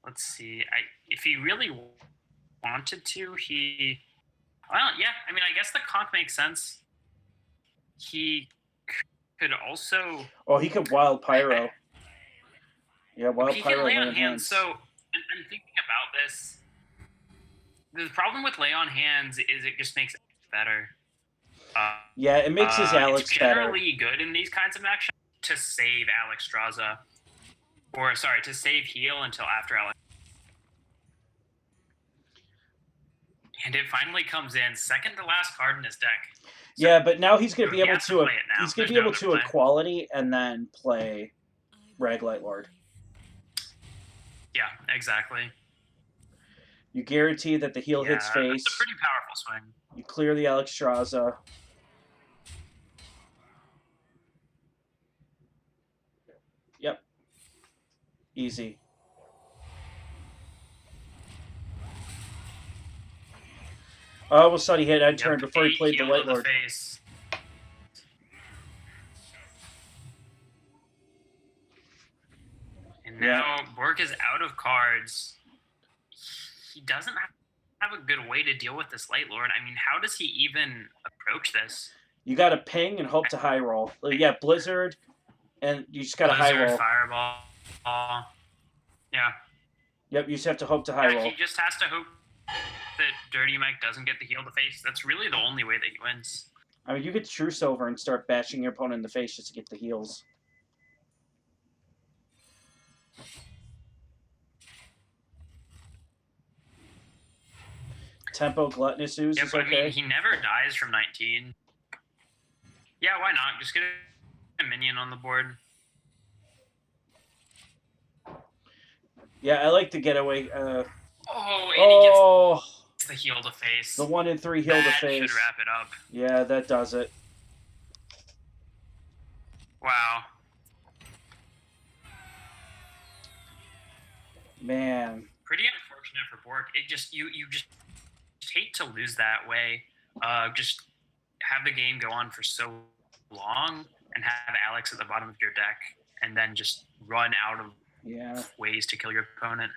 Let's see. If he really wanted to, well, yeah. I mean, I guess the conk makes sense. He could also. Oh, he could wild pyro. Yeah, wild he pyro. Can lay on hands. So I'm thinking about this. The problem with lay on hands is it just makes it better. Yeah, it makes his Alex it's better. generally good in these kinds of matchups to save Alex Straza. Or, sorry, to save heal until after Alex. And it finally comes in, second to last card in his deck. So, yeah, but now he's going to be able to he's going to be able to equality and then play Raglight Lord. Yeah, exactly. You guarantee that the heal hits face. That's a pretty powerful swing. You clear the Alex Straza. Yep. Easy. Oh, almost thought he hit end turn before he played the Light Lord. And now Bork is out of cards. He doesn't have a good way to deal with this Light Lord. I mean, how does he even approach this? You got to ping and hope to high roll. Yeah, Blizzard, and you just got to high roll. Fireball. Yeah. Yep, you just have to hope to high roll. He just has to hope that Dirty Mike doesn't get the heal to face. That's really the only way that he wins. I mean, you could truce over and start bashing your opponent in the face just to get the heals. Tempo Gluttonous Ooze is okay. I mean, he never dies from 19. Yeah, why not? Just get a minion on the board. Yeah, I like the getaway. He gets the heal to face. The 1 in 3 heal to face. That should wrap it up. Yeah, that does it. Wow. Man. Pretty unfortunate for Bork. It just you just hate to lose that way. Just have the game go on for so long and have Alex at the bottom of your deck and then just run out of ways to kill your opponent.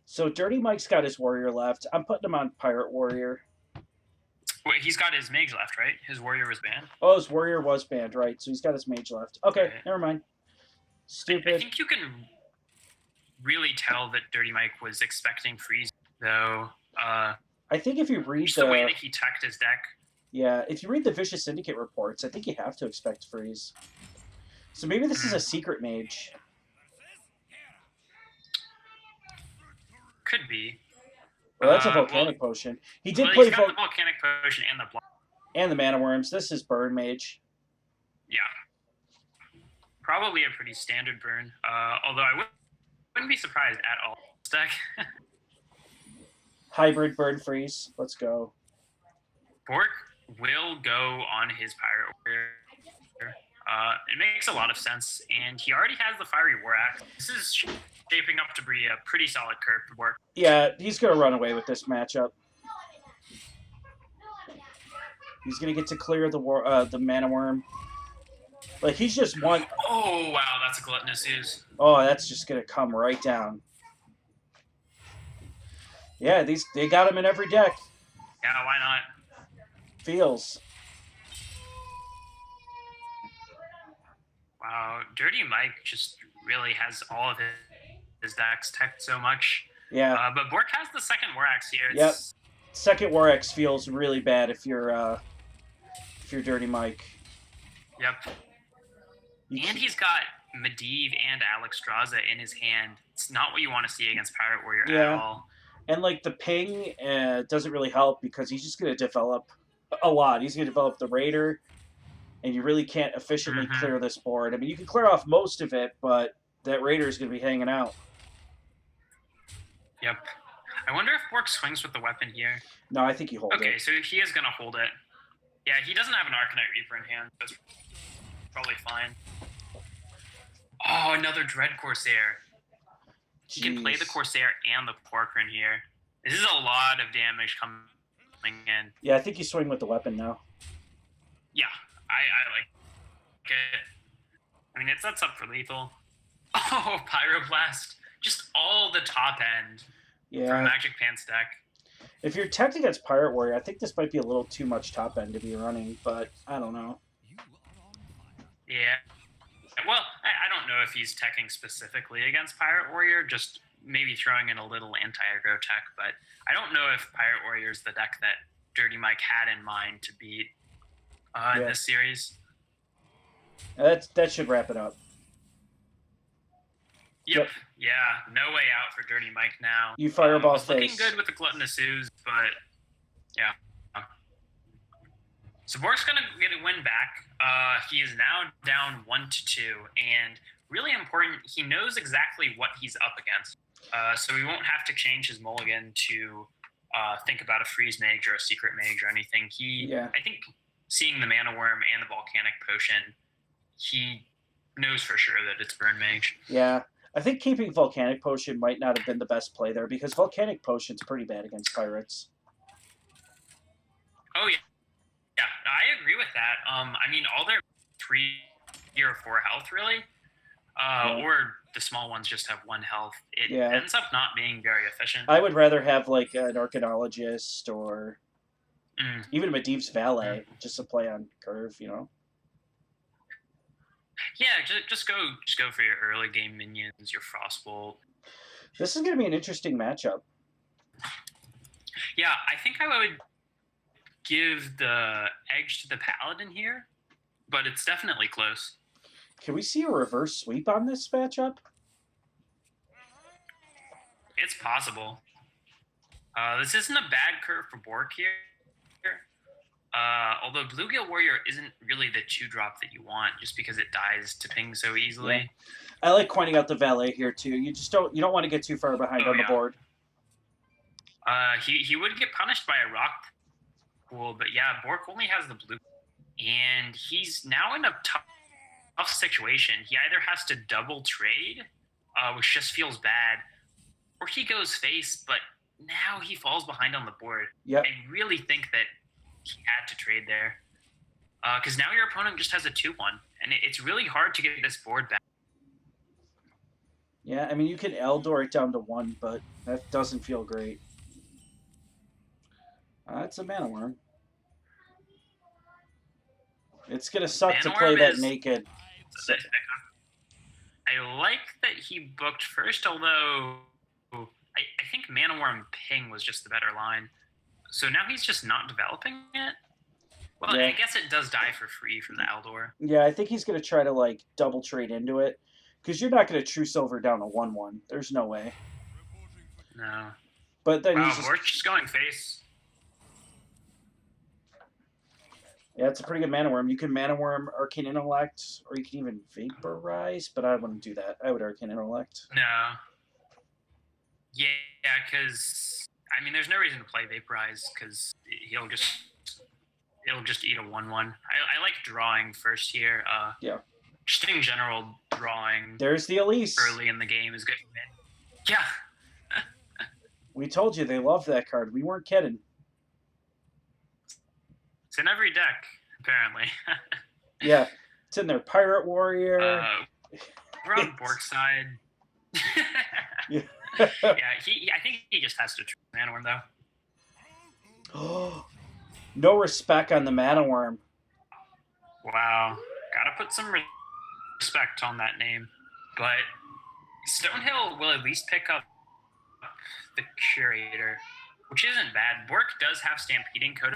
So Dirty Mike's got his warrior left. I'm putting him on Pirate Warrior. Wait, he's got his mage left, right? His warrior was banned? Oh, his warrior was banned, right. So he's got his mage left. Okay, never mind. Stupid. I think you can really tell that Dirty Mike was expecting freeze, though. I think if you read the way that he teched his deck. Yeah, if you read the Vicious Syndicate reports, I think you have to expect freeze. So maybe this is a secret mage. Could be. Well, that's a volcanic potion. He did play the volcanic potion and the block. And the mana worms. This is burn mage. Yeah. Probably a pretty standard burn. Although I wouldn't be surprised at all. Stack. Hybrid burn freeze. Let's go. Bork will go on his Pirate Warrior. It makes a lot of sense, and he already has the Fiery War Axe. This is shaping up to be a pretty solid curve for Bork. Yeah, he's going to run away with this matchup. He's going to get to clear the Mana Worm. Like, he's just one... Oh, wow, that's a Gluttonous Ooze. Oh, that's just going to come right down. Yeah, they got him in every deck. Yeah, why not? Feels. Wow, Dirty Mike just really has all of his decks teched so much. Yeah. But Bork has the second War Axe here. Yep. Second War Axe feels really bad if you're Dirty Mike. Yep. And he's got Medivh and Alexstrasza in his hand. It's not what you want to see against Pirate Warrior at Yeah. all. And like the ping doesn't really help because he's just going to develop a lot. He's going to develop the Raider, and you really can't efficiently Mm-hmm. clear this board. I mean, you can clear off most of it, but that Raider is going to be hanging out. Yep. I wonder if Bork swings with the weapon here. No, I think he holds Okay, it. so he is going to hold it. Yeah, he doesn't have an Arcanite Reaper in hand. That's probably fine. Oh, another Dread Corsair. He can play the Corsair and the Porkrin here. This is a lot of damage coming in. Yeah, I think you swing with the weapon now. Yeah, I like it. I mean, it sets up for lethal. Oh, Pyroblast. Just all the top end Yeah. from Magic Pants deck. If you're teched against Pirate Warrior, I think this might be a little too much top end to be running, but I don't know. Yeah. Well, I don't know if he's teching specifically against Pirate Warrior, just maybe throwing in a little anti-aggro tech, but I don't know if Pirate Warrior is the deck that Dirty Mike had in mind to beat in this series. That should wrap it up. Yep. Yeah, no way out for Dirty Mike now. You fireball it's face. Looking good with the Gluttonous Ooze, but yeah. So Bork's going to get a win back. He is now down 1-2, and really important, he knows exactly what he's up against. So he won't have to change his mulligan to think about a freeze mage or a secret mage or anything. I think seeing the Mana Worm and the Volcanic Potion, he knows for sure that it's Burn Mage. Yeah. I think keeping Volcanic Potion might not have been the best play there because Volcanic Potion's pretty bad against pirates. Oh, yeah. Yeah, I agree with that. I mean, all their 3 or 4 health, really. Or the small ones just have 1 health. It ends up not being very efficient. I would rather have like an Arcanologist or even Medivh's Valet just to play on curve, you know? Yeah, just go for your early game minions, your Frostbolt. This is going to be an interesting matchup. Yeah, I think I would give the edge to the Paladin here, but it's definitely close. Can we see a reverse sweep on this matchup? It's possible. This isn't a bad curve for Bork here. Although Bluegill Warrior isn't really the 2-drop that you want, just because it dies to ping so easily. Yeah. I like pointing out the Valet here too. You don't want to get too far behind on the board. He would get punished by a rock pool, but yeah, Bork only has the blue, and he's now in a tough situation. He either has to double trade, which just feels bad, or he goes face, but now he falls behind on the board. Yep. I really think that he had to trade there, because now your opponent just has a 2-1, and it's really hard to get this board back. Yeah, I mean, you can Eldor it down to 1, but that doesn't feel great. It's a Mana Worm. It's going to suck to play that naked. I like that he booked first, although I think Mana Worm Ping was just the better line. So now he's just not developing it? Well, yeah. I guess it does die for free from the Eldor. Yeah, I think he's going to try to, like, double trade into it. Because you're not going to True Silver down to 1-1. There's no way. No. But then wow, we're just going face. Yeah, it's a pretty good Mana Worm. You can Mana Worm Arcane Intellect, or you can even Vaporize, but I wouldn't do that. I would Arcane Intellect. No. Yeah, because, I mean, there's no reason to play Vaporize, because it'll just eat a 1-1. I like drawing first here. Yeah. Just in general, drawing. There's the Elise. Early in the game is good for me. Yeah. We told you they love that card. We weren't kidding. It's in every deck, apparently. Yeah. It's in their Pirate Warrior. We're on Bork's side. Yeah. Yeah, I think he just has to trade Mana Worm, though. No respect on the Mana Worm. Wow. Gotta put some respect on that name. But Stonehill will at least pick up the Curator, which isn't bad. Bork does have Stampeding Kodo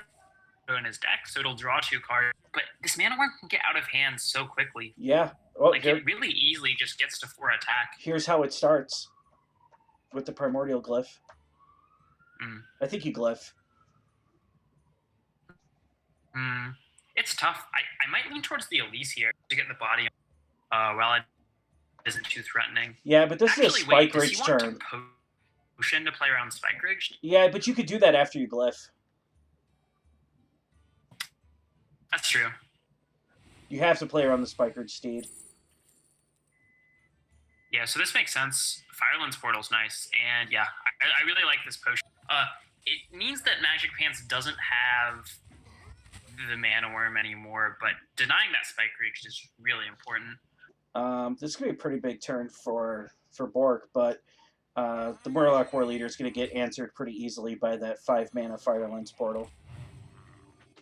in his deck, so it'll draw 2 cards. But this Mana Worm can get out of hand so quickly. Yeah. Well, Like, it really easily just gets to 4 attack. Here's how it starts. With the primordial glyph. Mm. I think you glyph. It's tough. I might lean towards the Elise here to get the body while it isn't too threatening. Yeah, but this is a Actually, Spike does Ridge he want turn. to potion to play around Spike Ridge? Yeah, but you could do that after you glyph. That's true. You have to play around the Spike Ridge Steed. Yeah, so this makes sense. Fireland's Portal's nice, and yeah, I really like this potion. It means that Magic Pants doesn't have the Mana Worm anymore, but denying that Spike Ridge is really important. This is going to be a pretty big turn for Bork, but the Murloc War Leader is going to get answered pretty easily by that 5-mana Firelands Portal.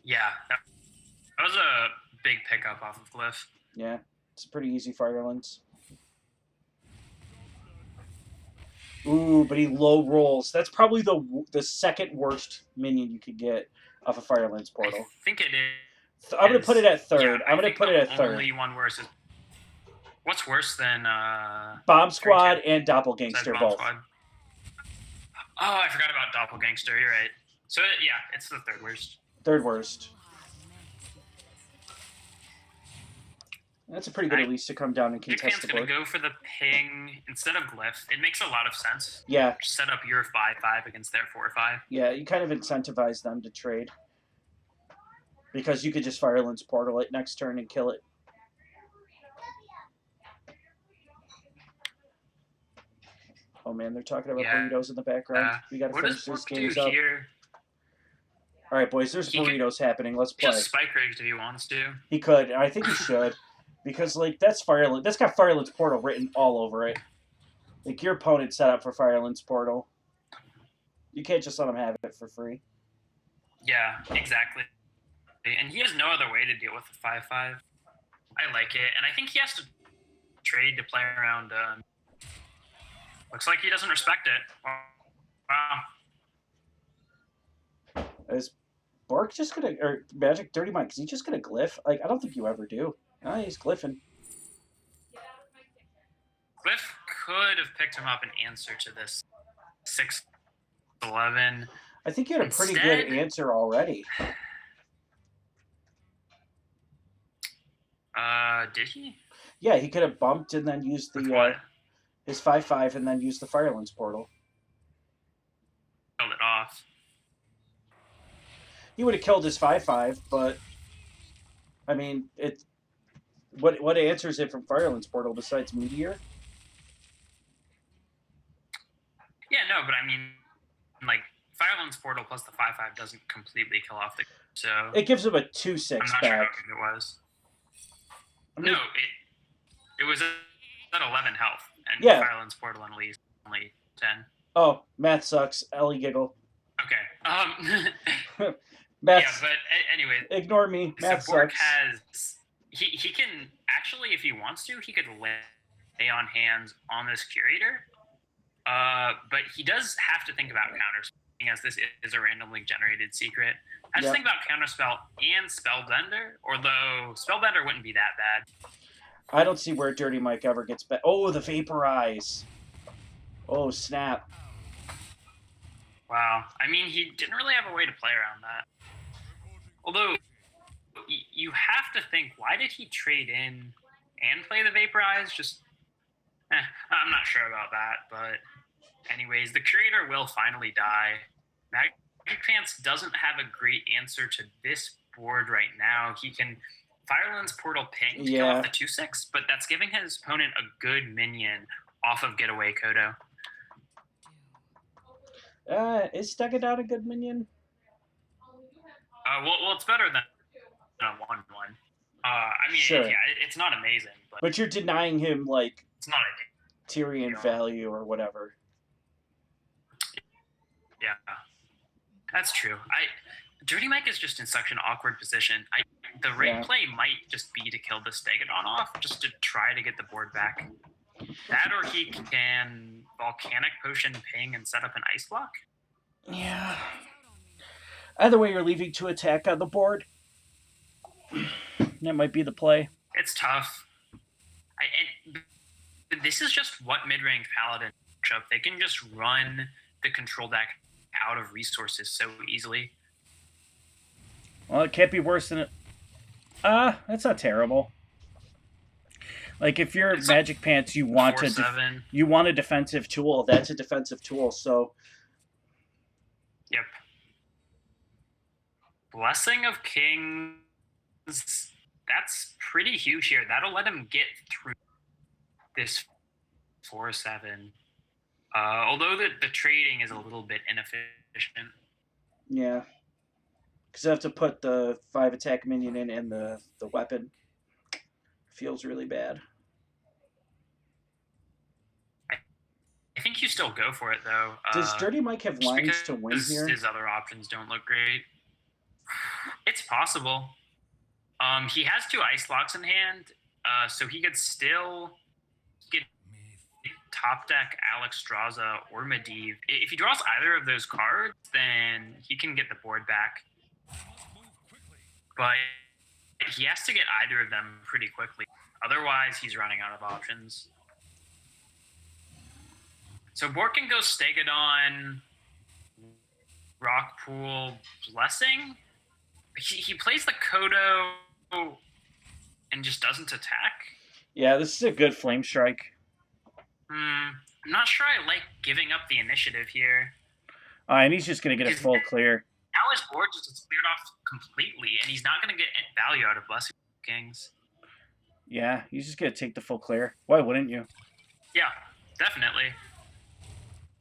Yeah, that was a big pickup off of Glyph. Yeah, it's a pretty easy Firelands. Ooh, but he low rolls. That's probably the second worst minion you could get off a Firelands Portal. I think it is. I'm going to put it at third. Yeah, I'm going to put it at third. Only one worse is... What's worse than... Bomb Squad and Doppelgangster Bomb both. Squad? Oh, I forgot about Doppelgangster. You're right. So, yeah, it's the third worst. Third worst. That's a pretty good Elise to come down and contest Japan's the going board. to go for the ping instead of Glyph. It makes a lot of sense. Yeah. Set up your 5-5 against their 4-5. Yeah, you kind of incentivize them to trade. Because you could just Firelands Portal it next turn and kill it. Oh man, they're talking about burritos in the background. We got to finish these games up. Here? All right, boys, there's burritos happening. Let's play. Just Spike Ridge if he wants to. He could. I think he should. Because, like, that's Firelands. That's got Firelands Portal written all over it. Like, your opponent set up for Firelands Portal. You can't just let him have it for free. Yeah, exactly. And he has no other way to deal with the 5-5. I like it. And I think he has to trade to play around... looks like he doesn't respect it. Wow. Is Bork just gonna... Or Magic Dirty Mike, is he just gonna glyph? Like, I don't think you ever do. Oh, he's glyphing. Glyph could have picked him up an answer to this 6-11. I think you had a pretty good answer already. Did he? Yeah, he could have bumped and then used the his 5-5 and then used the Firelands Portal. Killed it off. He would have killed his 5-5, but I mean, it. What answers it from Firelands Portal besides Meteor? Yeah, no, but I mean, like Firelands Portal plus the 5-5 doesn't completely kill off the. So it gives him a 2-6 I'm not back. sure how good it was. I mean, no, it was at 11 health, and Firelands Portal and Elise only 10. Oh, math sucks. Ellie giggle. Okay. Math. Yeah, but anyway. Ignore me. Math so Bork sucks. has he can actually, if he wants to, he could lay on hands on this curator. But he does have to think about counters, as this is a randomly generated secret. Has to think about Counterspell and Spellbender, although Spellbender wouldn't be that bad. I don't see where Dirty Mike ever gets back. Oh, the Vaporize. Oh, snap. Wow. I mean, he didn't really have a way to play around that. Although, you have to think, why did he trade in and play the Vaporize? Just, I'm not sure about that, but anyways, the curator will finally die. Magic Pants doesn't have a great answer to this board right now. He can Firelands Portal ping to kill off the 2-6, but that's giving his opponent a good minion off of Getaway Kodo. Is Stegadon a good minion? Well, it's better than a 1-1. I mean, it's not amazing, but you're denying him like it's not a Tyrion value or whatever. Yeah, that's true. Dirty Mike is just in such an awkward position. The right play might just be to kill the Stegadon off, just to try to get the board back. That, or he can Volcanic Potion ping and set up an ice block. Yeah. Either way, you're leaving 2 attack on the board. That might be the play. It's tough. And this is just what mid-range paladin up. They can just run the control deck out of resources so easily. Well, it can't be worse than it. That's not terrible. Like if you're It's Magic Pants, like 4/7. you want a defensive tool. That's a defensive tool. So Yep. Blessing of Kings. That's pretty huge here. That'll let him get through this 4/7. Although the trading is a little bit inefficient. yeah, because I have to put the 5 attack minion in and the weapon. Feels really bad. I think you still go for it though. Does Dirty Mike have lines to win here? His other options don't look great. It's possible. He has 2 ice locks in hand, so he could still get top deck Alex Straza or Medivh. If he draws either of those cards, then he can get the board back. But he has to get either of them pretty quickly. Otherwise, he's running out of options. So Bork can go Stegodon, Rockpool, Blessing. He plays the Kodo and just doesn't attack. Yeah, this is a good Flame Strike. I'm not sure I like giving up the initiative here. And he's just going to get a full clear. Now his board just is cleared off completely, and he's not going to get value out of Blessing Kings. Yeah, he's just going to take the full clear. Why wouldn't you? Yeah, definitely.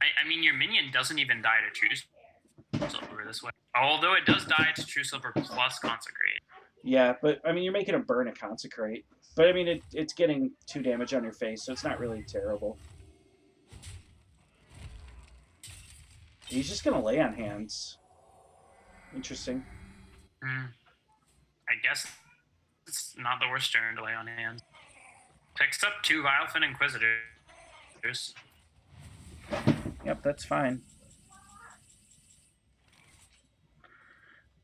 I mean, your minion doesn't even die to True Silver this way. Although it does die to True Silver plus Consecrate. Yeah, but I mean, you're making a burn a Consecrate. But I mean, it's getting 2 damage on your face, so it's not really terrible. He's just going to lay on hands. Interesting. I guess it's not the worst turn to lay on hands. Picks up 2 Vilefin Inquisitors. Yep, that's fine.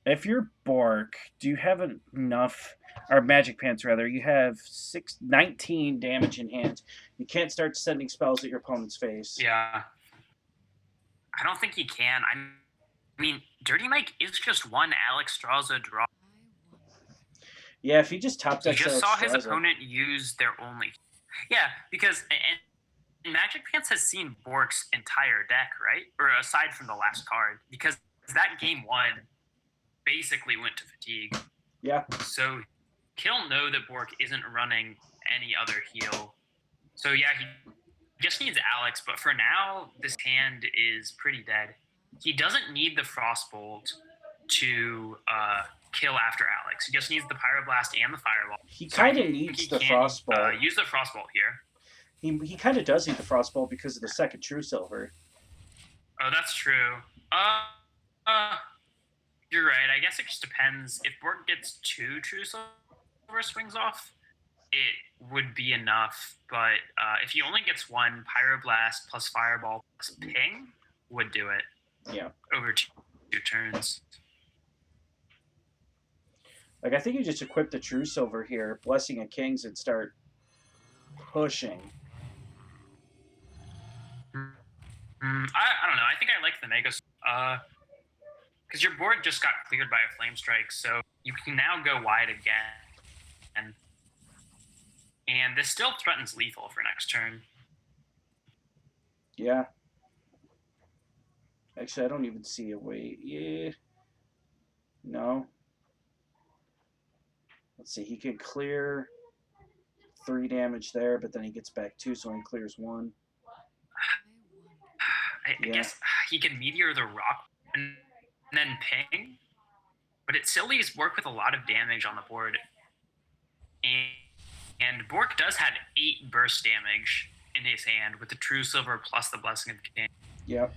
If you're Bork, do you have enough, or Magic Pants rather, you have 19 damage in hand. You can't start sending spells at your opponent's face. Yeah. I don't think he can. I mean, Dirty Mike is just 1 Alex Straza draw. Yeah, if he just top decks You just saw his Straza. opponent use their only. Yeah, because and Magic Pants has seen Bork's entire deck, right? Or aside from the last card, because that game 1 basically went to fatigue. Yeah. So he'll know that Bork isn't running any other heal. So yeah, he just needs Alex, but for now, this hand is pretty dead. He doesn't need the Frostbolt to kill after Alex. He just needs the Pyroblast and the Fireball. He kind of needs the Frostbolt. Use the Frostbolt here. He kind of does need the Frostbolt because of the second True Silver. Oh, that's true. You're right. I guess it just depends. If Bork gets 2 True Silver swings off, it would be enough. But if he only gets 1, Pyroblast plus Fireball plus Ping would do it. Yeah. Over 2 turns. Like, I think you just equip the True Silver here, Blessing of Kings, and start pushing. I don't know. I think I like the Mega. Because your board just got cleared by a Flame Strike, so you can now go wide again. And this still threatens lethal for next turn. Yeah. Actually, I don't even see a way. Yeah. No. Let's see. He can clear 3 damage there, but then he gets back 2, so he clears 1. I guess he can Meteor the Rock and then Ping, but it still leaves Bork with a lot of damage on the board. And Bork does have 8 burst damage in his hand with the True Silver plus the Blessing of the King. Yep.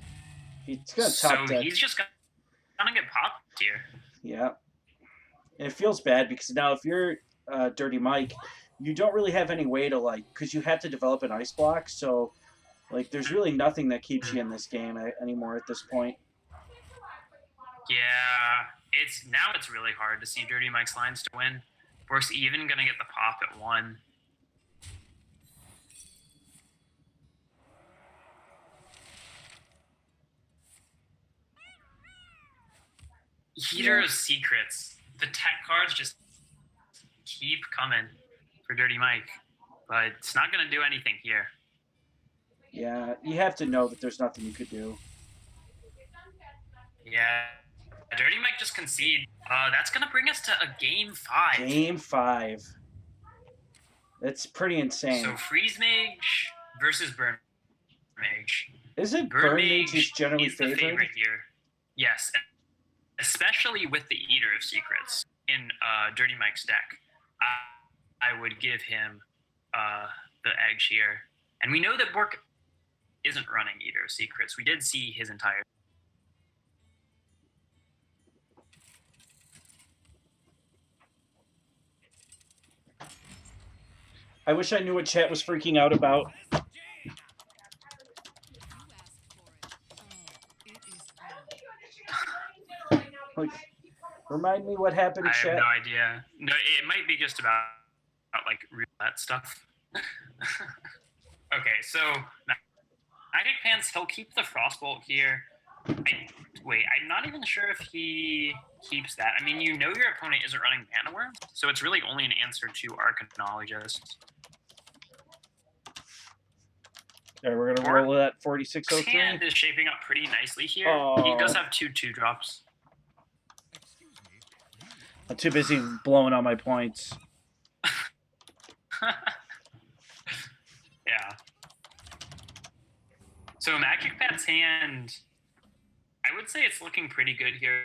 He's gonna top deck. He's just gonna get popped here. Yeah. And it feels bad because now if you're Dirty Mike, you don't really have any way to, like, because you have to develop an ice block, so, like, there's really nothing that keeps you in this game anymore at this point. Yeah, it's really hard to see Dirty Mike's lines to win. Bork's even gonna get the pop at 1. Eater of Secrets. The tech cards just keep coming for Dirty Mike, but it's not going to do anything here. Yeah, you have to know that there's nothing you could do. Yeah. Dirty Mike just conceded. That's going to bring us to a game 5. Game 5. That's pretty insane. So Freeze Mage versus Burn Mage. Isn't Burn Mage generally is the favorite here? Yes, especially with the Eater of Secrets in Dirty Mike's deck. I would give him the edge here. And we know that Bork isn't running Eater of Secrets. We did see his entire... I wish I knew what chat was freaking out about. Like, remind me what happened, chat. I have no idea. No, it might be just about like roulette stuff. Okay, so Magic Pants, he'll keep the Frostbolt here. I'm not even sure if he keeps that. I mean, you know your opponent isn't running Mana Worm, so it's really only an answer to Arcanologist. Okay, we're going to roll that 4603. His hand is shaping up pretty nicely here. Oh. He does have 2 2-drops. I'm too busy blowing all my points. Yeah. So Magic Pet's hand, I would say it's looking pretty good here,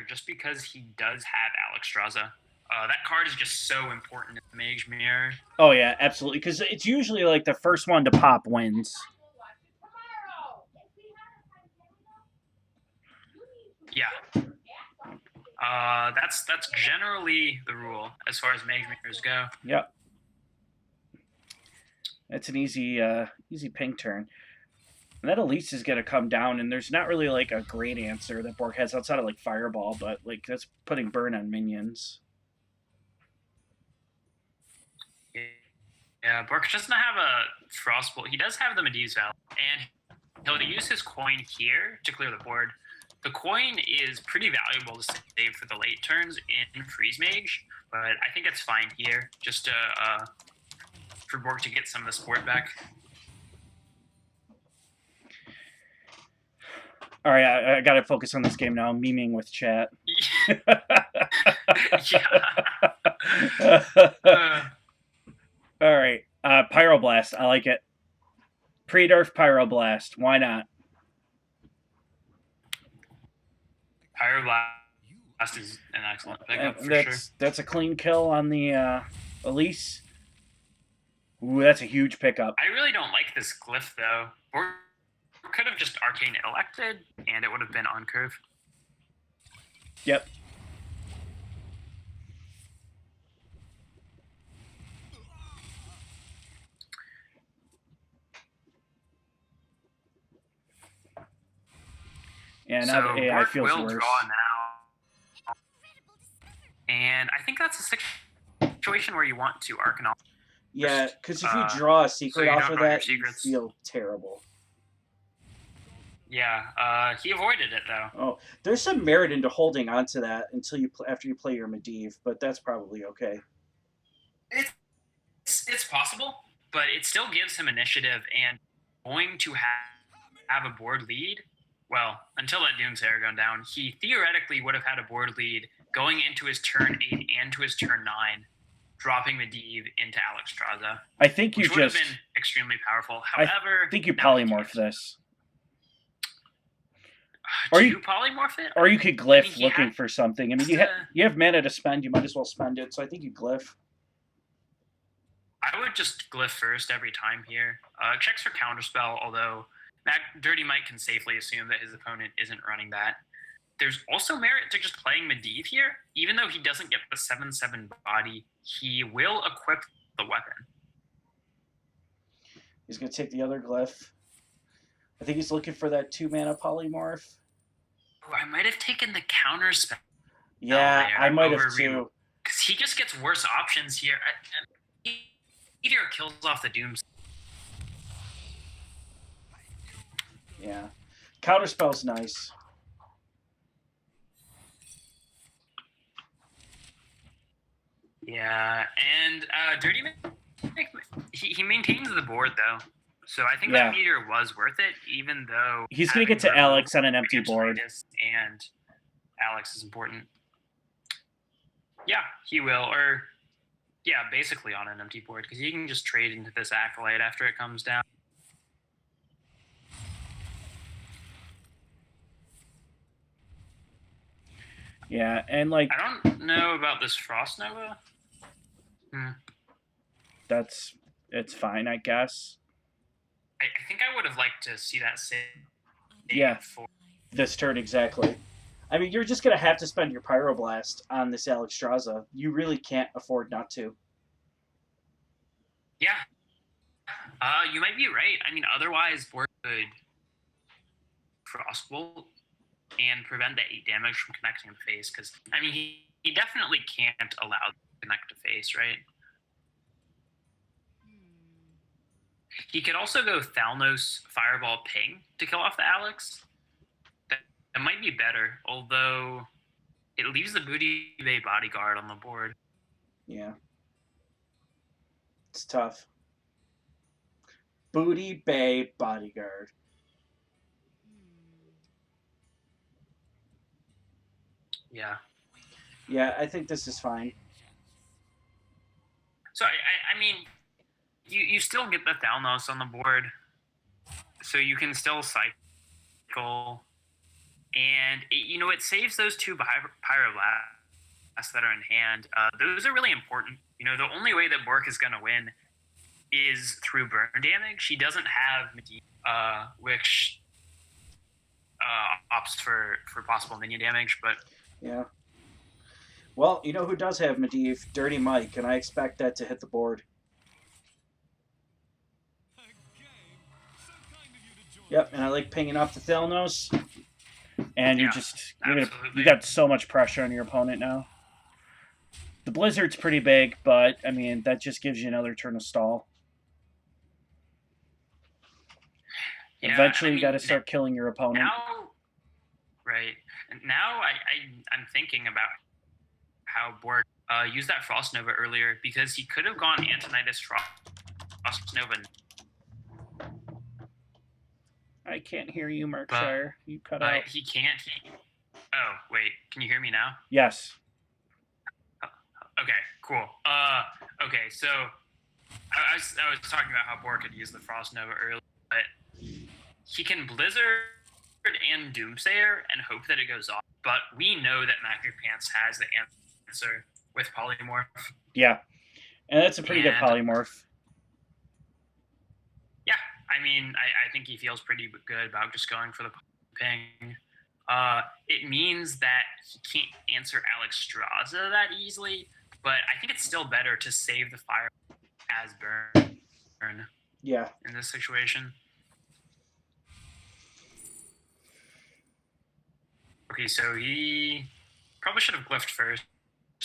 just because he does have Alexstrasza. That card is just so important in the Mage Mirror. Oh yeah, absolutely, because it's usually like the first one to pop wins. Yeah. That's generally the rule as far as Mage Mirrors go. Yep. That's an easy pink turn. And that Elise is going to come down, and there's not really like a great answer that Bork has outside of like Fireball, but like that's putting burn on minions. Yeah, Bork doesn't have a Frostbolt. He does have the Medivh's Valley, and he'll use his coin here to clear the board. The coin is pretty valuable to save for the late turns in Freeze Mage, but I think it's fine here, just to, for Bork to get some of the support back. All right, I got to focus on this game now. I'm memeing with chat. Yeah. All right, Pyroblast. I like it. Pre-nerf Pyroblast. Why not? Pyroblast is an excellent pickup for sure. That's a clean kill on the Elise. Ooh, that's a huge pickup. I really don't like this glyph though. Or could have just Arcane Elected, and it would have been on curve. Yep. Yeah, now so the AI Bork feels will worse. Draw now. And I think that's a situation where you want to Arcanologist. Yeah, because if you draw a secret off of that, you secrets. feel terrible. Yeah, he avoided it though. Oh, there's some merit into holding on to that until you after you play your Medivh, but that's probably okay. It's possible, but it still gives him initiative and going to have a board lead. Well, until that Doomsayer gone down, he theoretically would have had a board lead going into his turn 8 and to his turn 9, dropping Medivh into Alexstrasza. I think you which would just have been extremely powerful. However, I think you polymorph this. Or you polymorph it? Or you could glyph looking for something. I mean, you have mana to spend. You might as well spend it. So I think you glyph. I would just glyph first every time here. Checks for counterspell, although Dirty Mike can safely assume that his opponent isn't running that. There's also merit to just playing Medivh here. Even though he doesn't get the 7/7 body, he will equip the weapon. He's going to take the other glyph. I think he's looking for that 2-mana polymorph. Oh, I might have taken the counterspell. Yeah, I might have too. Because he just gets worse options here. Meteor kills off the Dooms. Yeah. Counterspell's nice. Yeah, and Dirty Mike, he maintains the board though, so I think Yeah. that meteor was worth it, even though He's going to get having to removal Alex on an empty against board. Titus and Alex is important. Yeah, he will, or yeah, basically on an empty board because he can just trade into this acolyte after it comes down. Yeah, and like I don't know about this Frost Nova. it's fine, I guess. I think I would have liked to see that save Yeah. for This turn exactly. I mean, you're just gonna have to spend your Pyroblast on this Alexstrasza. You really can't afford not to. yeah. You might be right. I mean, otherwise, Borg could Frostbolt and prevent the 8 damage from connecting to face. Because I mean, he definitely can't allow it to connect to face, right? He could also go Thalnos Fireball Ping to kill off the Alex. That might be better, although it leaves the Booty Bay Bodyguard on the board. Yeah. It's tough. Booty Bay Bodyguard. Yeah. Yeah, I think this is fine. So I mean, you still get the Thalnos on the board, so you can still cycle, and it saves those 2 Pyroblasts that are in hand. Those are really important. The only way that Bork is going to win is through burn damage. He doesn't have Medivh, which opts for possible minion damage, but Yeah. Well, you know who does have Medivh? Dirty Mike, and I expect that to hit the board. Yep, and I like pinging off the Thalnos. And Yeah, you got so much pressure on your opponent now. The Blizzard's pretty big, but I mean that just gives you another turn of stall. Yeah, Eventually, I you got to mean, start killing your opponent. now, right? Now I'm thinking about how Bork used that Frost Nova earlier because he could have gone Antonidas Frost Nova. I can't hear you, Markshire. You cut out. He can't. Oh wait, can you hear me now? Yes. Okay, cool. Okay, so I was talking about how Bork could use the Frost Nova earlier, but he can Blizzard and Doomsayer and hope that it goes off. But we know that Magic Pants has the answer with Polymorph. Yeah, and that's a pretty good polymorph. Yeah, I mean, I think he feels pretty good about just going for the ping. It means that he can't answer Alexstrasza that easily, but I think it's still better to save the fire as burn. Yeah. In this situation. Okay, so he probably should have glyphed first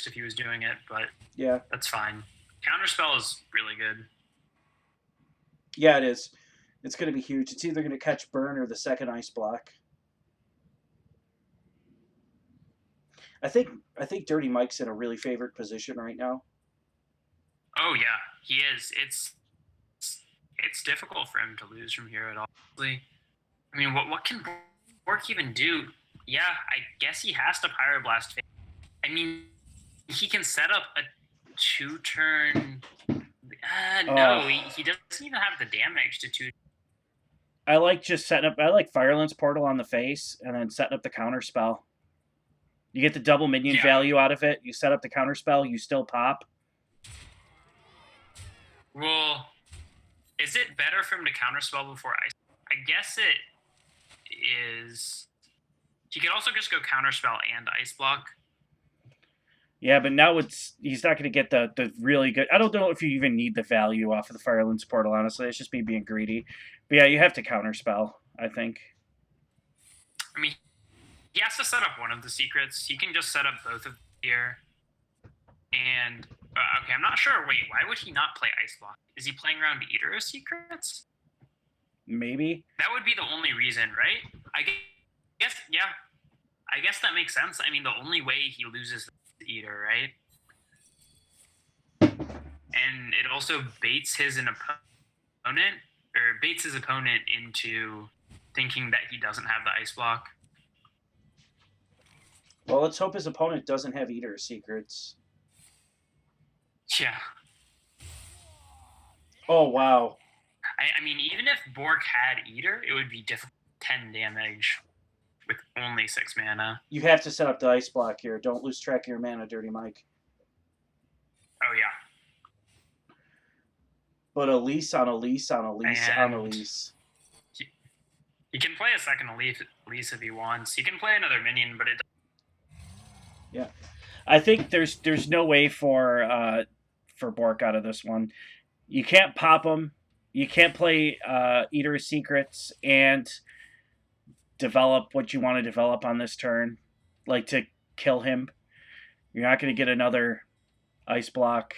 if he was doing it, but yeah, that's fine. Counterspell is really good. Yeah, it is. It's going to be huge. It's either going to catch burn or the second ice block. I think Dirty Mike's in a really favored position right now. Oh yeah, he is. It's difficult for him to lose from here at all. I mean, what can Bork even do? Yeah, I guess he has to Pyroblast. I mean, he can set up a 2-turn. No, he doesn't even have the damage to 2. I like just setting up. I like Firelance Portal on the face and then setting up the counter spell. You get the double minion value out of it. You set up the counter spell. You still pop. Well, is it better for him to counterspell before ice? I guess it is. He could also just go counterspell and ice block. Yeah, but now he's not going to get the really good. I don't know if you even need the value off of the Firelance Portal. Honestly, it's just me being greedy. But yeah, you have to counterspell. I think. I mean, he has to set up one of the secrets. He can just set up both of them here. And okay, I'm not sure. Wait, why would he not play ice block? Is he playing around Eater secrets? Maybe. That would be the only reason, right? I guess, yeah. I guess that makes sense. I mean, the only way he loses the Eater, right? and it also baits his opponent into thinking that he doesn't have the ice block. Well, let's hope his opponent doesn't have Eater secrets. Yeah. Oh, wow. I mean, even if Bork had Eater, it would be difficult. 10 damage with only 6 mana. You have to set up the ice block here. Don't lose track of your mana, Dirty Mike. Oh, yeah. But a lease on a lease on a lease on a And lease. he can play a second lease if he wants. He can play another minion, but it. Yeah, I think there's no way for Bork out of this one. You can't pop him. You can't play Eater of Secrets and develop what you want to develop on this turn, like to kill him. You're not going to get another ice block.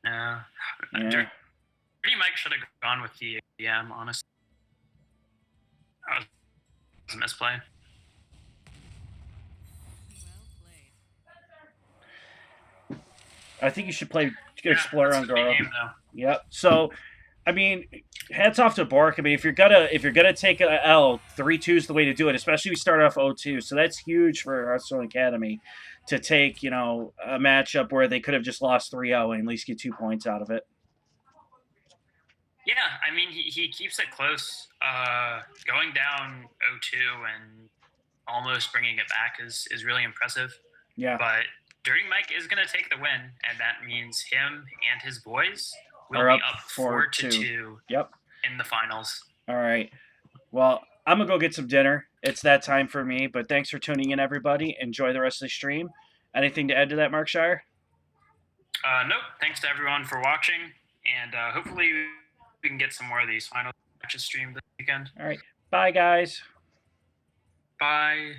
Yeah. Dirty Mike should have gone with the ADM, honestly. That was a misplay. I think you should play Explorer on Goro. Game, yep. So, I mean, hats off to Bork. I mean, if you're gonna take an L, 3-2 is the way to do it. Especially we start off 0-2, so that's huge for Hearthstone Academy to take a matchup where they could have just lost 3-0 and at least get 2 points out of it. Yeah, I mean, he keeps it close. Going down 0-2 and almost bringing it back is really impressive. Yeah. But Dirty Mike is going to take the win, and that means him and his boys will are be up up 4-2. Yep. In the finals. All right. Well, I'm going to go get some dinner. It's that time for me, but thanks for tuning in, everybody. Enjoy the rest of the stream. Anything to add to that, Markshire? Nope. Thanks to everyone for watching, and hopefully we can get some more of these final matches streamed this weekend. All right. Bye, guys. Bye.